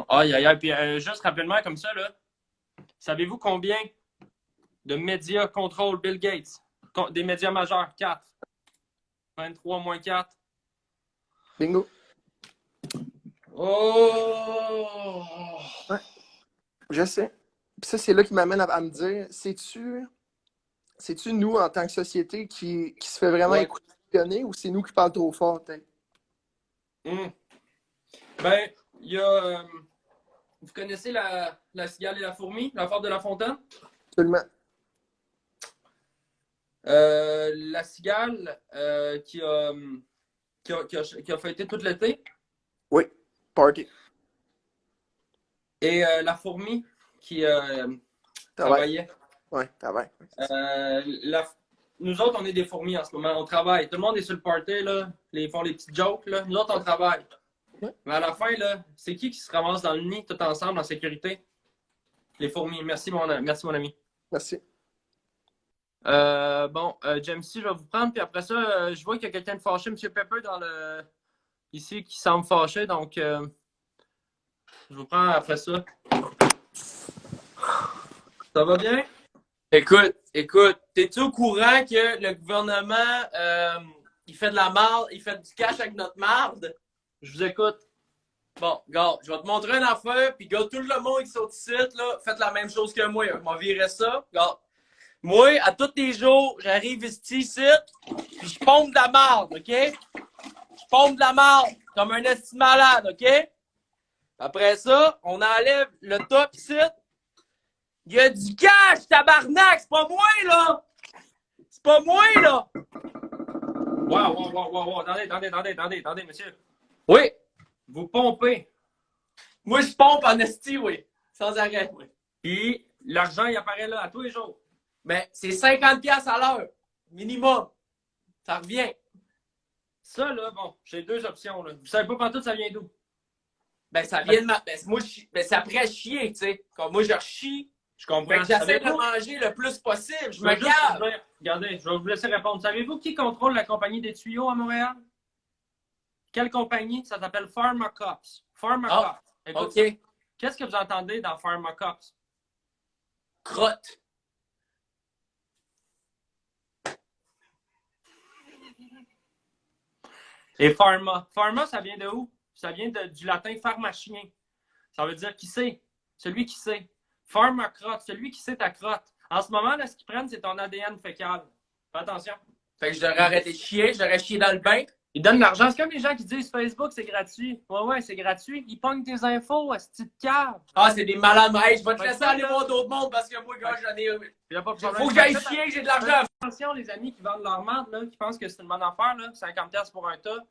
Aïe, aïe, aïe. Puis juste rapidement, comme ça, là. Savez-vous combien de médias contrôle Bill Gates? Des médias majeurs? 4. 23 moins 4. Bingo. Oh! Ouais. Je sais. Puis ça, c'est là qui m'amène à me dire, c'est-tu nous, en tant que société, qui se fait vraiment écouter ou c'est nous qui parlons trop fort, peut-être? Ben, il y a... vous connaissez la cigale et la fourmi, l'affaire de La Fontaine? Absolument. La cigale qui a fêté tout l'été. Oui, party. Et la fourmi qui travaillait. Oui, travaille. Nous autres, on est des fourmis en ce moment. On travaille. Tout le monde est sur le party, là. Ils font les petites jokes, là. Nous autres, on travaille. Ouais. Mais à la fin, là, c'est qui se ramasse dans le nid tout ensemble en sécurité? Les fourmis. Merci, mon ami. Merci. Bon, Jamesy, je vais vous prendre, puis après ça, je vois qu'il y a quelqu'un de fâché, M. Pepper, ici, qui semble fâché, donc je vous prends après ça. Ça va bien? Écoute, t'es-tu au courant que le gouvernement, il fait de la marde, il fait du cash avec notre marde? Je vous écoute. Bon, regarde, je vais te montrer une affaire, puis regarde, tout le monde qui sont ici, là, faites la même chose que moi. Je m'en virerai ça. Regarde. Moi, à tous les jours, j'arrive ici, puis je pompe de la marde, OK? Je pompe de la marde, comme un esti malade, OK? Après ça, on enlève le top ici. Il y a du cash, tabarnak! C'est pas moi, là! C'est pas moi, là! Wow. Attendez, monsieur. Oui. Vous pompez. Moi, je pompe en esti, oui. Sans arrêt, oui. Puis, l'argent, il apparaît là à tous les jours. Ben, c'est 50$ à l'heure. Minimum. Ça revient. Ça, là, bon, j'ai deux options, là. Vous savez pas pantoute, ça vient d'où? Ben, ça vient de ma... Ben, moi, c'est après chier, tu sais. Comme moi, je chie. Je comprends. Fait que j'essaie de manger le plus possible. Je me garde. Regardez, je vais vous laisser répondre. Savez-vous qui contrôle la compagnie des tuyaux à Montréal? Quelle compagnie? Ça s'appelle Pharmacops. Pharmacops. OK. Qu'est-ce que vous entendez dans Pharmacops? Crotte. Et pharma. Pharma, ça vient de où? Ça vient du latin pharmacien. Ça veut dire qui sait. Celui qui sait. Pharmacrotte, celui qui sait ta crotte. En ce moment, là, ce qu'ils prennent, c'est ton ADN fécal. Fais attention. Fait que je devrais arrêter de chier, je devrais chier dans le bain. Ils donnent de l'argent. C'est comme les gens qui disent Facebook, c'est gratuit. Ouais, c'est gratuit. Ils pognent tes infos à ce type de cave. Ah, c'est des malades. Hey, je vais te laisser aller voir d'autres mondes parce que moi, gars, j'en ai. Faut que j'aille chier, j'ai de l'argent. Attention, les amis qui vendent leur marde, là, qui pensent que c'est une bonne affaire, là, 50$ pour un tas.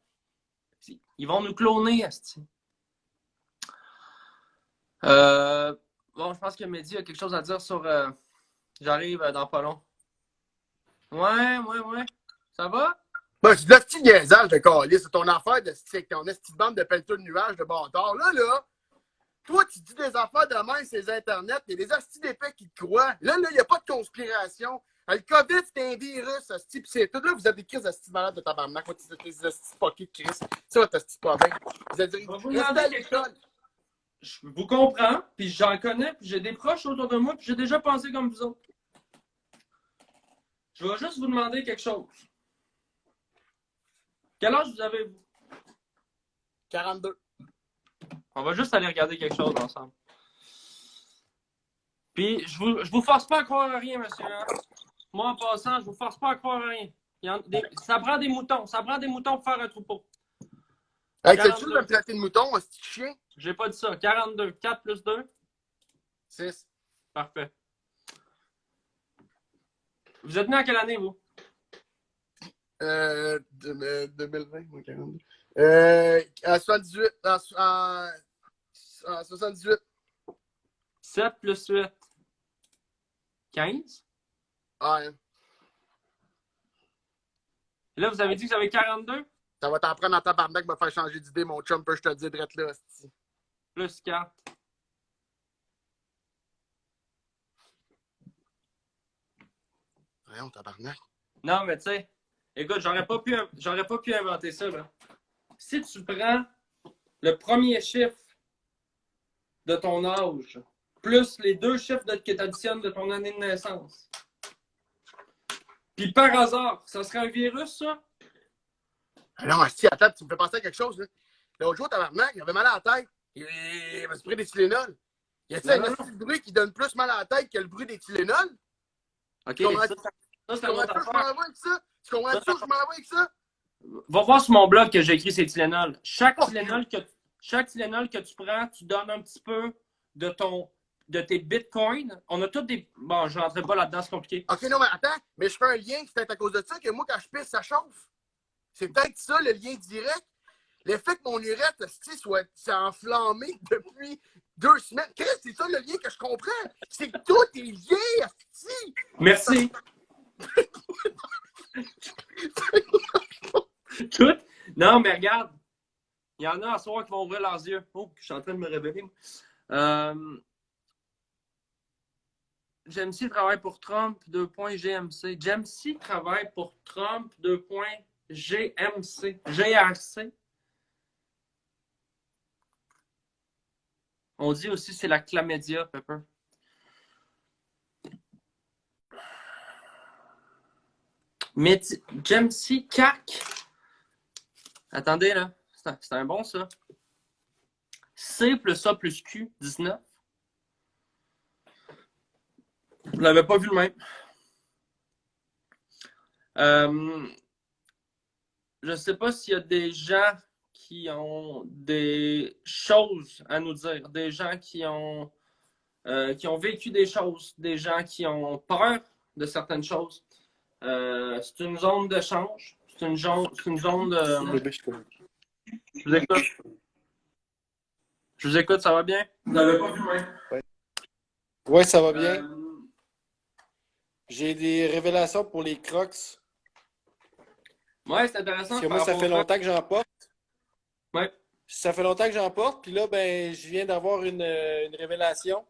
Ils vont nous cloner, asti. Bon, je pense que Mehdi a quelque chose à dire sur. J'arrive dans pas long. Ouais. Ça va? Ben, c'est de la petite niaisage de calice. C'est ton affaire de c'est ton petite bande de pelleteux de nuages de bâtard. Là, toi, tu dis des affaires de même sur les Internet. Il y a des astis d'épais qui te croient. Là, il n'y a pas de conspiration. Le COVID, c'est un virus, asti, pis c'est tout. Là, vous êtes des crises d'astis malades de tabarnak. Moi, tu êtes des astis poqués de crise. C'est votre asti problème. Vous êtes Je vous comprends, puis j'en connais, puis j'ai des proches autour de moi, puis j'ai déjà pensé comme vous autres. Je vais juste vous demander quelque chose. Quel âge vous avez, vous? 42. On va juste aller regarder quelque chose ensemble. Puis, je vous force pas à croire à rien, monsieur. Moi, en passant, je vous force pas à croire à rien. Ça prend des moutons. Ça prend des moutons pour faire un troupeau. Hey, t'es-tu de me traiter de mouton, un petit chien? J'ai pas dit ça. 42. 4 plus 2? 6. Parfait. Vous êtes né en quelle année, vous? 2020, moi, 42. À 78. En 78. 7 plus 8. 15? Ah, hein. Là, vous avez dit que vous avez 42? Ça va t'en prendre en tabarnak, me faire changer d'idée, mon chum, peut je te le dire drette là, hostie. Plus 4. Voyons, tabarnak. Non, mais tu sais, écoute, j'aurais pas pu inventer ça, là. Si tu prends le premier chiffre de ton âge, plus les deux chiffres que tu additionnes de ton année de naissance, puis par hasard, ça serait un virus, ça? Non, si, attends, tu me fais penser à quelque chose, là. L'autre jour, tabarnak, il avait mal à la tête. Il avait pris des Tylenol. Y a-t-il un petit bruit qui donne plus mal à la tête que le bruit des Tylenol? OK, tu comprends ça, je m'en vais avec ça? Tu comprends ça, je m'en vais avec ça? Va voir sur mon blog que j'ai écrit ces Tylenol. Chaque Tylenol que tu prends, tu donnes un petit peu de tes bitcoins. On a tous des... Bon, je ne rentrerai pas là-dedans, c'est compliqué. OK, non, mais attends, mais je fais un lien, c'est peut-être à cause de ça que moi, quand je pisse, ça chauffe. C'est peut-être ça, le lien direct. Le fait que mon urètre, s'est enflammé depuis 2 semaines. Chris, c'est ça le lien que je comprends. C'est que tout est lié, asti. Merci. Tout? Non, mais regarde. Il y en a à soir qui vont ouvrir leurs yeux. Oh, je suis en train de me révéler. GMC travaille pour Trump, GMC. GMC travaille pour Trump, GMC. GRC. On dit aussi c'est la chlamydia, Pepper. Jamesy CAC. Attendez, là. C'est un bon, ça. C plus A plus Q, 19. Vous l'avez pas vu le même. Je sais pas s'il y a des gens qui ont des choses à nous dire, des gens qui ont vécu des choses, des gens qui ont peur de certaines choses. C'est une zone d'échange. C'est une zone de... Je vous écoute. Je vous écoute, ça va bien? Vous n'avez pas vu le même? Ouais, ça va bien. J'ai des révélations pour les Crocs. Ouais, c'est intéressant. Parce que moi, ça fait longtemps que j'en porte. Ouais. Ça fait longtemps que j'en porte, puis là, ben, je viens d'avoir une révélation.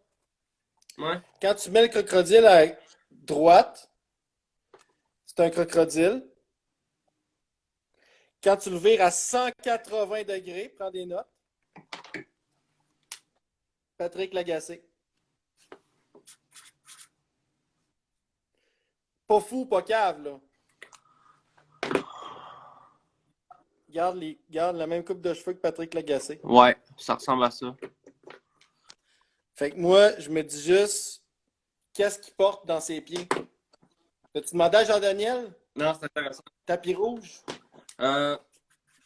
Ouais. Quand tu mets le crocodile à droite, c'est un crocodile. Quand tu le vires à 180 degrés, prends des notes. Patrick Lagacé. Pas fou, pas cave, là. Garde la même coupe de cheveux que Patrick Lagacé. Ouais, ça ressemble à ça. Fait que moi, je me dis juste, qu'est-ce qu'il porte dans ses pieds? As-tu demandé à Jean-Daniel? Non, c'est intéressant. Tapis rouge?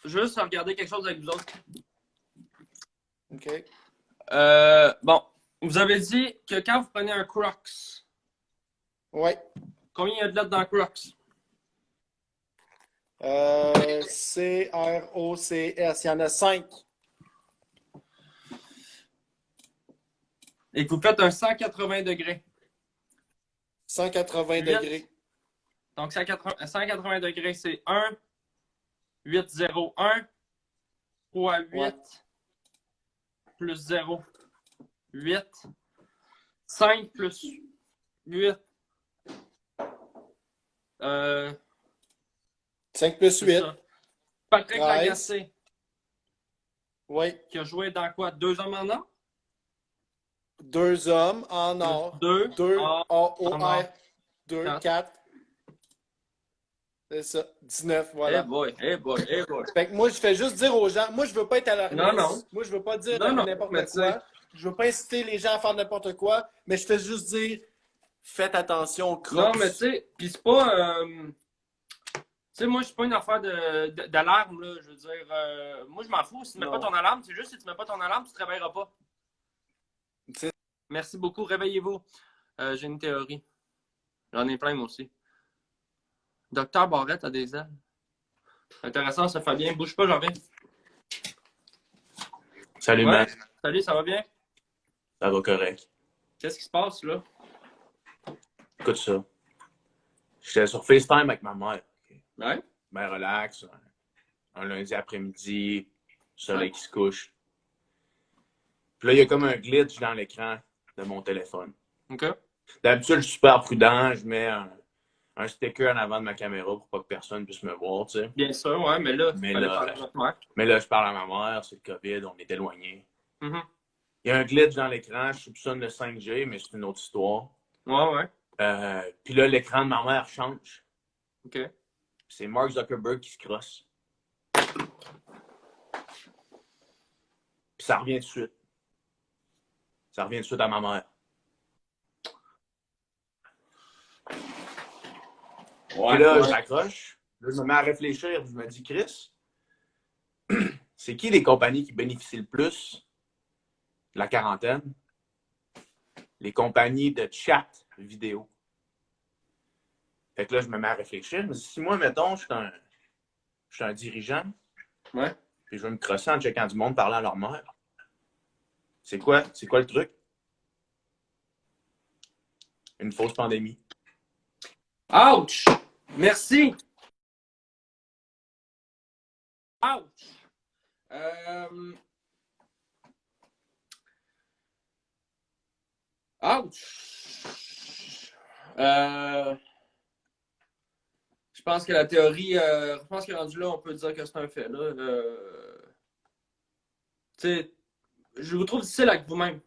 Juste regarder quelque chose avec vous autres. OK. Bon, vous avez dit que quand vous prenez un Crocs, ouais. Combien il y a de lettres dans Crocs? C-R-O-C-S. Il y en a 5. Et que vous faites un 180 degrés. 180 degrés. Donc, 180 degrés, c'est 1, 8, 0, 1, fois 8, ouais. Plus 0, 8, 5 plus 8. 5 plus 8. Patrick Lagacé. Oui. Qui a joué dans quoi? 2 hommes en or? 2 hommes en or. 2 A-O-R. 2, 4. C'est ça. 19, voilà. Hey boy. Fait que moi, je fais juste dire aux gens, moi, je veux pas être alarmiste. Non. Moi, je veux pas dire n'importe quoi. Je veux pas inciter les gens à faire n'importe quoi, mais je fais juste dire, faites attention aux Crocs. Non, mais tu sais, pis c'est pas... Tu sais, moi, je suis pas une affaire d'alarme, là. Je veux dire, moi, je m'en fous. Si tu mets pas ton alarme, c'est juste si tu mets pas ton alarme, tu te réveilleras pas. Merci beaucoup. Réveillez-vous. J'ai une théorie. J'en ai plein, moi aussi. Docteur Barrette a des ailes. Intéressant, ça, Fabien. Bouge pas, j'en reviens. Salut, Max. Salut, ça va bien? Ça va correct. Qu'est-ce qui se passe, là? Écoute ça. J'étais sur FaceTime avec ma mère. Okay? Ouais? Ben, relax. Un lundi après-midi, soleil qui se couche. Puis là, il y a comme un glitch dans l'écran de mon téléphone. OK. D'habitude, je suis super prudent. Je mets un sticker en avant de ma caméra pour pas que personne puisse me voir, tu sais. Bien sûr, ouais, mais là, je parle à ma mère, c'est le COVID, on est éloigné. Mm-hmm. Il y a un glitch dans l'écran, je soupçonne le 5G, mais c'est une autre histoire. Ouais. Puis là, l'écran de ma mère change. OK. C'est Mark Zuckerberg qui se crosse. Puis ça revient de suite. Ça revient de suite à ma mère. Ouais, puis là, j'accroche. Là, je me mets à réfléchir. Je me dis, Chris, c'est qui les compagnies qui bénéficient le plus de la quarantaine? Les compagnies de chat vidéo. Fait que là, je me mets à réfléchir. Je me dis, si moi, mettons, je suis un dirigeant, ouais. Puis je vais me crosser en checkant du monde parler à leur mère. C'est quoi le truc? Une fausse pandémie. Ouch! Merci! Ouch! Ouch! Je pense que la théorie, je pense que rendu là, on peut dire que c'est un fait. Là. Je vous trouve difficile avec vous-même.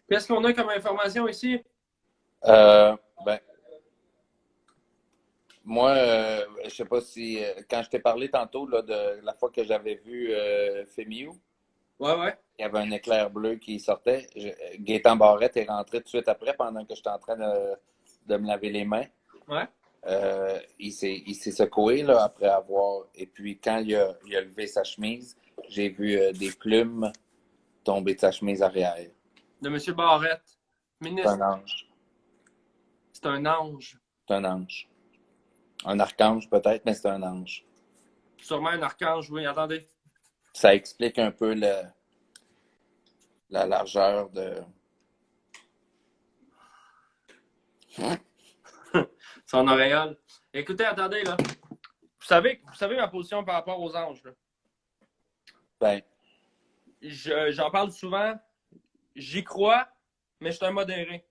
Qu'est-ce qu'on a comme information ici? Ben, Moi, je sais pas si quand je t'ai parlé tantôt là, de la fois que j'avais vu Femiu, ouais. Il y avait un éclair bleu qui sortait. Gaétan Barrette est rentré tout de suite après pendant que j'étais en train de me laver les mains. Ouais. Il s'est secoué là, après avoir. Et puis quand il a levé sa chemise, j'ai vu des plumes tomber de sa chemise arrière. De M. Barrette. C'est Ministre. un ange. C'est un ange. C'est un ange. Un archange peut-être, mais c'est un ange. Sûrement un archange, oui. Attendez. Ça explique un peu la largeur de... Son auréole. Écoutez, attendez, là. Vous savez ma position par rapport aux anges, là. Ben. J'en parle souvent. J'y crois, mais je suis un modéré.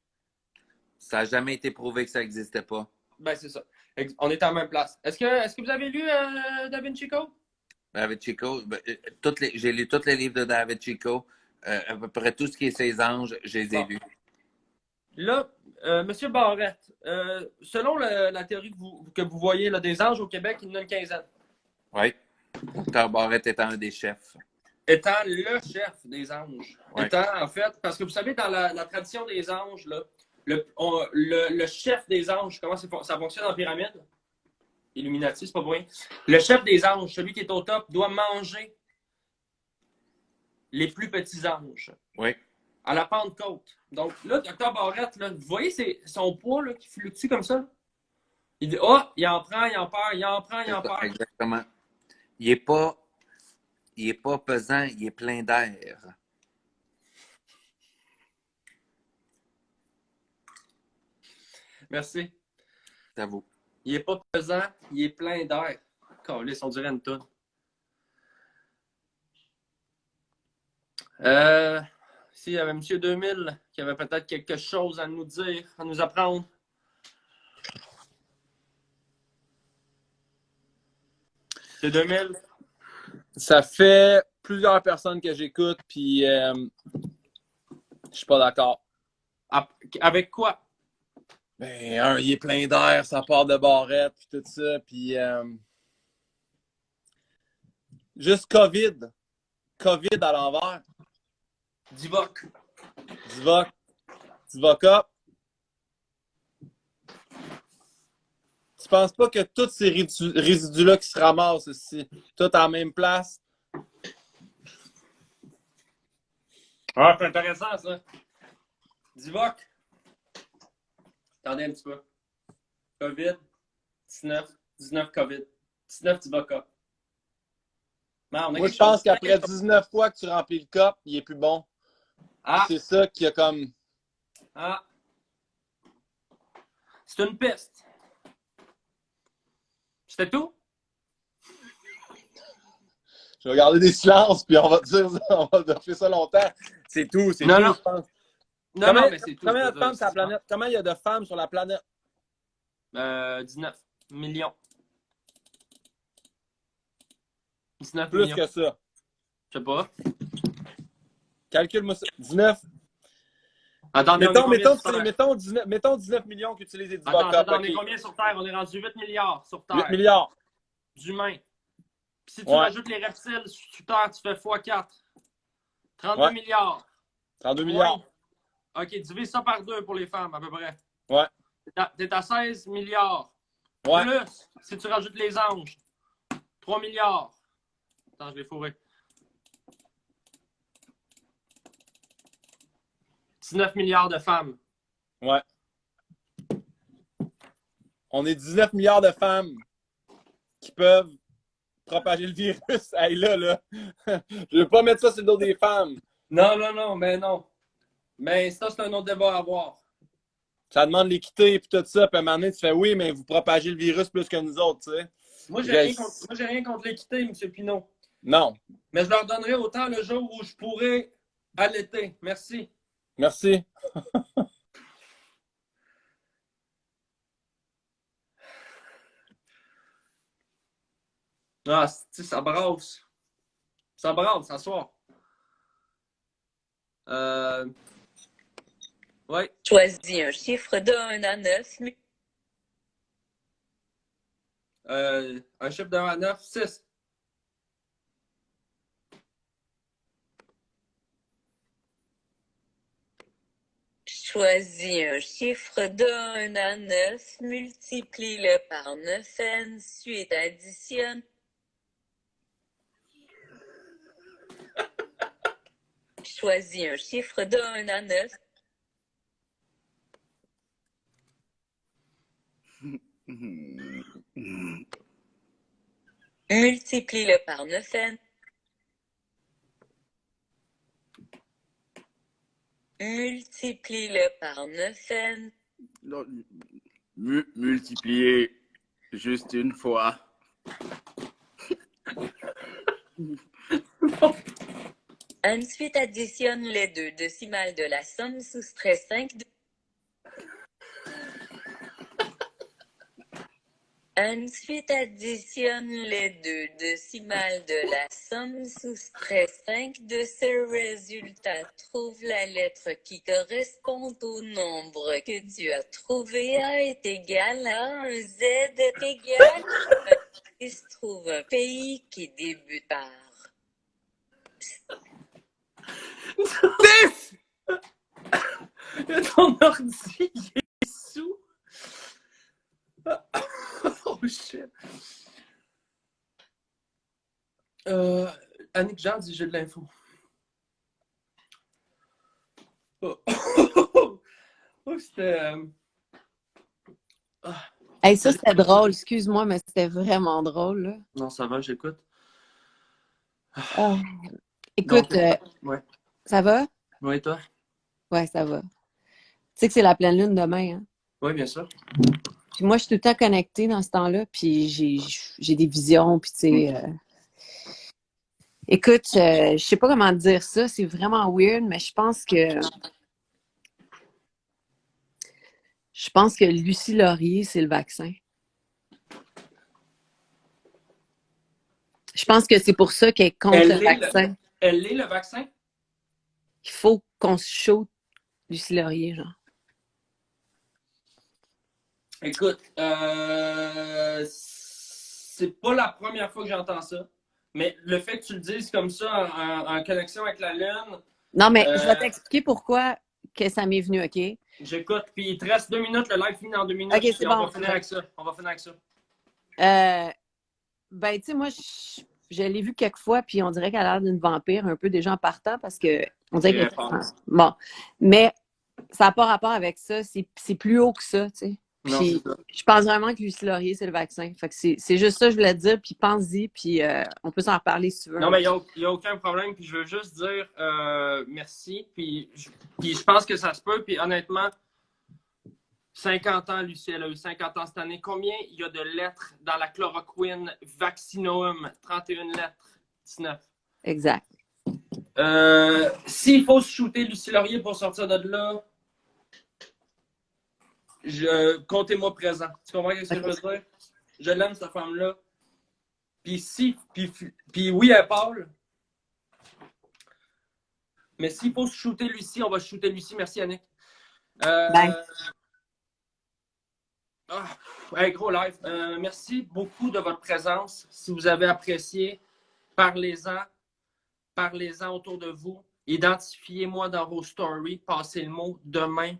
Ça n'a jamais été prouvé que ça n'existait pas. Ben, c'est ça. On est à la même place. Est-ce que vous avez lu David Chico? David Chico, j'ai lu tous les livres de David Chico. À peu près tout ce qui est ses anges, je les ai lus. Là, Monsieur Barrette, selon la théorie que vous voyez là, des anges au Québec, il y en a une quinzaine. Oui. Dr. Barrette étant un des chefs. Étant le chef des anges. Ouais. Étant, en fait, parce que vous savez, dans la tradition des anges, là, le chef des anges, comment ça fonctionne en pyramide? Illuminati, c'est pas pour rien. Le chef des anges, celui qui est au top, doit manger les plus petits anges. Oui. À la Pentecôte. Donc là, Dr. Barrette, là, vous voyez son poids là, qui fluctue comme ça? Il dit, il en prend, il en perd, il en prend, il en perd. Exactement. Il est pas pesant, il est plein d'air. Merci. C'est à vous. Il est pas pesant, il est plein d'air. Calisse, on dirait une toune. S'il y avait M. 2000 qui avait peut-être quelque chose à nous dire, à nous apprendre. C'est 2000. Ça fait plusieurs personnes que j'écoute, puis je suis pas d'accord. Avec quoi? Ben, il est plein d'air, ça part de Barrette, puis tout ça, puis juste COVID. COVID à l'envers. Divoc. Divoc up. Tu penses pas que tous ces résidus-là qui se ramassent ici, tout à la même place? Ah, c'est intéressant, ça. Divoc. Attendez un petit peu. COVID. 19 COVID. 19 Divoc up. Moi, je pense qu'après 19 fois que tu remplis le cup, il est plus bon. Ah. C'est ça qui a comme... Ah. C'est une piste. C'était tout? Je vais garder des silences, puis on va faire ça longtemps. C'est tout, c'est tout, non. je pense. Non, mais c'est tout. Combien il y a de femmes sur la planète? Comment il y a de femmes sur la planète? 19 millions. 19 Plus millions. que ça. Je sais pas. Calcule-moi ça. 19. Attendez, mettons 19 millions qu'utilisent les Divoc. Attends, on est combien sur Terre? On est rendu 8 milliards sur Terre. 8 milliards. D'humains. Puis si tu rajoutes les reptiles sur Terre, tu fais x4. 32 milliards. 32 milliards. OK, divise ça par 2 pour les femmes, à peu près. Ouais. T'es à 16 milliards. Ouais. Plus, si tu rajoutes les anges, 3 milliards. Attends, je l'ai fourré. 19 milliards de femmes. Ouais. On est 19 milliards de femmes qui peuvent propager le virus. Hey, là. Je veux pas mettre ça sur le dos des femmes. Non, mais non. Mais ça, c'est un autre débat à avoir. Ça demande l'équité et tout ça. Puis à un moment donné, tu fais oui, mais vous propagez le virus plus que nous autres, tu sais. Moi, j'ai rien contre l'équité, M. Pinot. Non. Mais je leur donnerai autant le jour où je pourrai allaiter. Merci. Merci. Ah, ça brasse. Ça brasse, ça soir. Oui. Choisis un chiffre de 1 à 9. Un chiffre de 1 à 9, 6. Choisis un chiffre de 1 à 9, multiplie-le par 9, ensuite additionne. Choisis un chiffre de 1 à 9. Multiplie-le par 9n. Multiplie-le par 9n. Non, multiplier juste une fois. Ensuite, additionne les deux décimales de la somme, soustrait 5 de... Ensuite, additionne les deux décimales de la somme, soustrait 5 de ce résultat. Trouve la lettre qui correspond au nombre que tu as trouvé. A est égal à 1, Z est égal à 1. Trouve un pays qui débute par... Ton ordi, il est sous. Oh shit. Annick Jean dit j'ai de l'info. Oh, c'était. Hey, ça, c'était drôle. Excuse-moi, mais c'était vraiment drôle. Là. Non, ça va, j'écoute. Ah. Écoute, ouais. Ça va? Oui, toi? Ouais, ça va. Tu sais que c'est la pleine lune demain, hein? Oui, bien sûr. Puis moi, je suis tout le temps connectée dans ce temps-là, puis j'ai des visions, puis tu sais... Écoute, je sais pas comment dire ça, c'est vraiment weird, mais je pense que Lucie Laurier, c'est le vaccin. Je pense que c'est pour ça qu'elle est contre le vaccin. Elle est le vaccin? Il faut qu'on se shoot Lucie Laurier, genre. Écoute, c'est pas la première fois que j'entends ça, mais le fait que tu le dises comme ça en connexion avec la Lune... Non, mais je vais t'expliquer pourquoi que ça m'est venu, OK? J'écoute, puis il te reste 2 minutes, le live finit dans 2 minutes, OK, c'est bon. On va finir avec ça. On va finir avec ça. Ben, tu sais, moi, je l'ai vue quelques fois, puis on dirait qu'elle a l'air d'une vampire, un peu déjà en partant, parce que on dirait qu'elle est... Bon, mais ça n'a pas rapport avec ça, c'est plus haut que ça, tu sais. Puis, je pense vraiment que Lucie Laurier, c'est le vaccin. Fait que c'est juste ça que je voulais te dire, puis pense-y, puis on peut s'en reparler si tu veux. Non, mais il n'y a aucun problème, puis je veux juste dire merci, puis je pense que ça se peut, puis honnêtement, 50 ans, Lucie, elle a eu 50 ans cette année. Combien il y a de lettres dans la chloroquine Vaccinoum? 31 lettres, 19. Exact. S'il faut se shooter Lucie Laurier pour sortir de là, comptez-moi présent. Tu comprends ce que je veux dire? Je l'aime, cette femme-là. Puis oui, elle parle. Mais s'il faut se shooter Lucie, on va se shooter Lucie. Merci, Yannick. Bye. Hey, gros live. Merci beaucoup de votre présence. Si vous avez apprécié, parlez-en. Parlez-en autour de vous. Identifiez-moi dans vos stories. Passez le mot. Demain,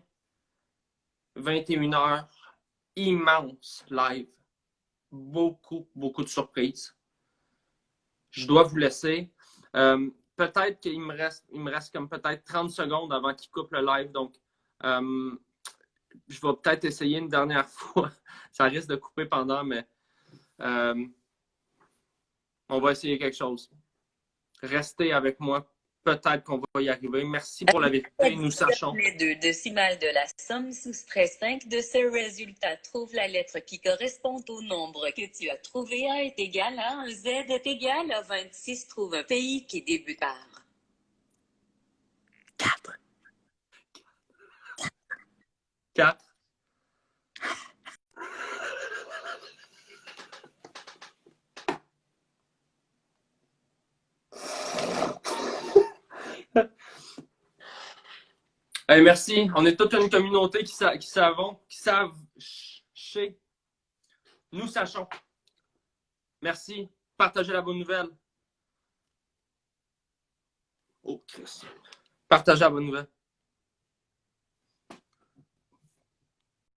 21h, immense live. Beaucoup, beaucoup de surprises. Je dois vous laisser. Peut-être qu'il me reste comme peut-être 30 secondes avant qu'il coupe le live. Donc, je vais peut-être essayer une dernière fois. Ça risque de couper pendant, mais on va essayer quelque chose. Restez avec moi. Peut-être qu'on va y arriver. Merci pour la vérité. Nous sachons. Les deux décimales de la somme, soustrait 5 de ce résultat. Trouve la lettre qui correspond au nombre que tu as trouvé. A est égal à 1, Z est égal à 26. Trouve un pays qui débute par 4. 4. Hey, merci. On est toute une communauté qui savent. Nous sachons. Merci. Partagez la bonne nouvelle. Oh, Chris. Partagez la bonne nouvelle.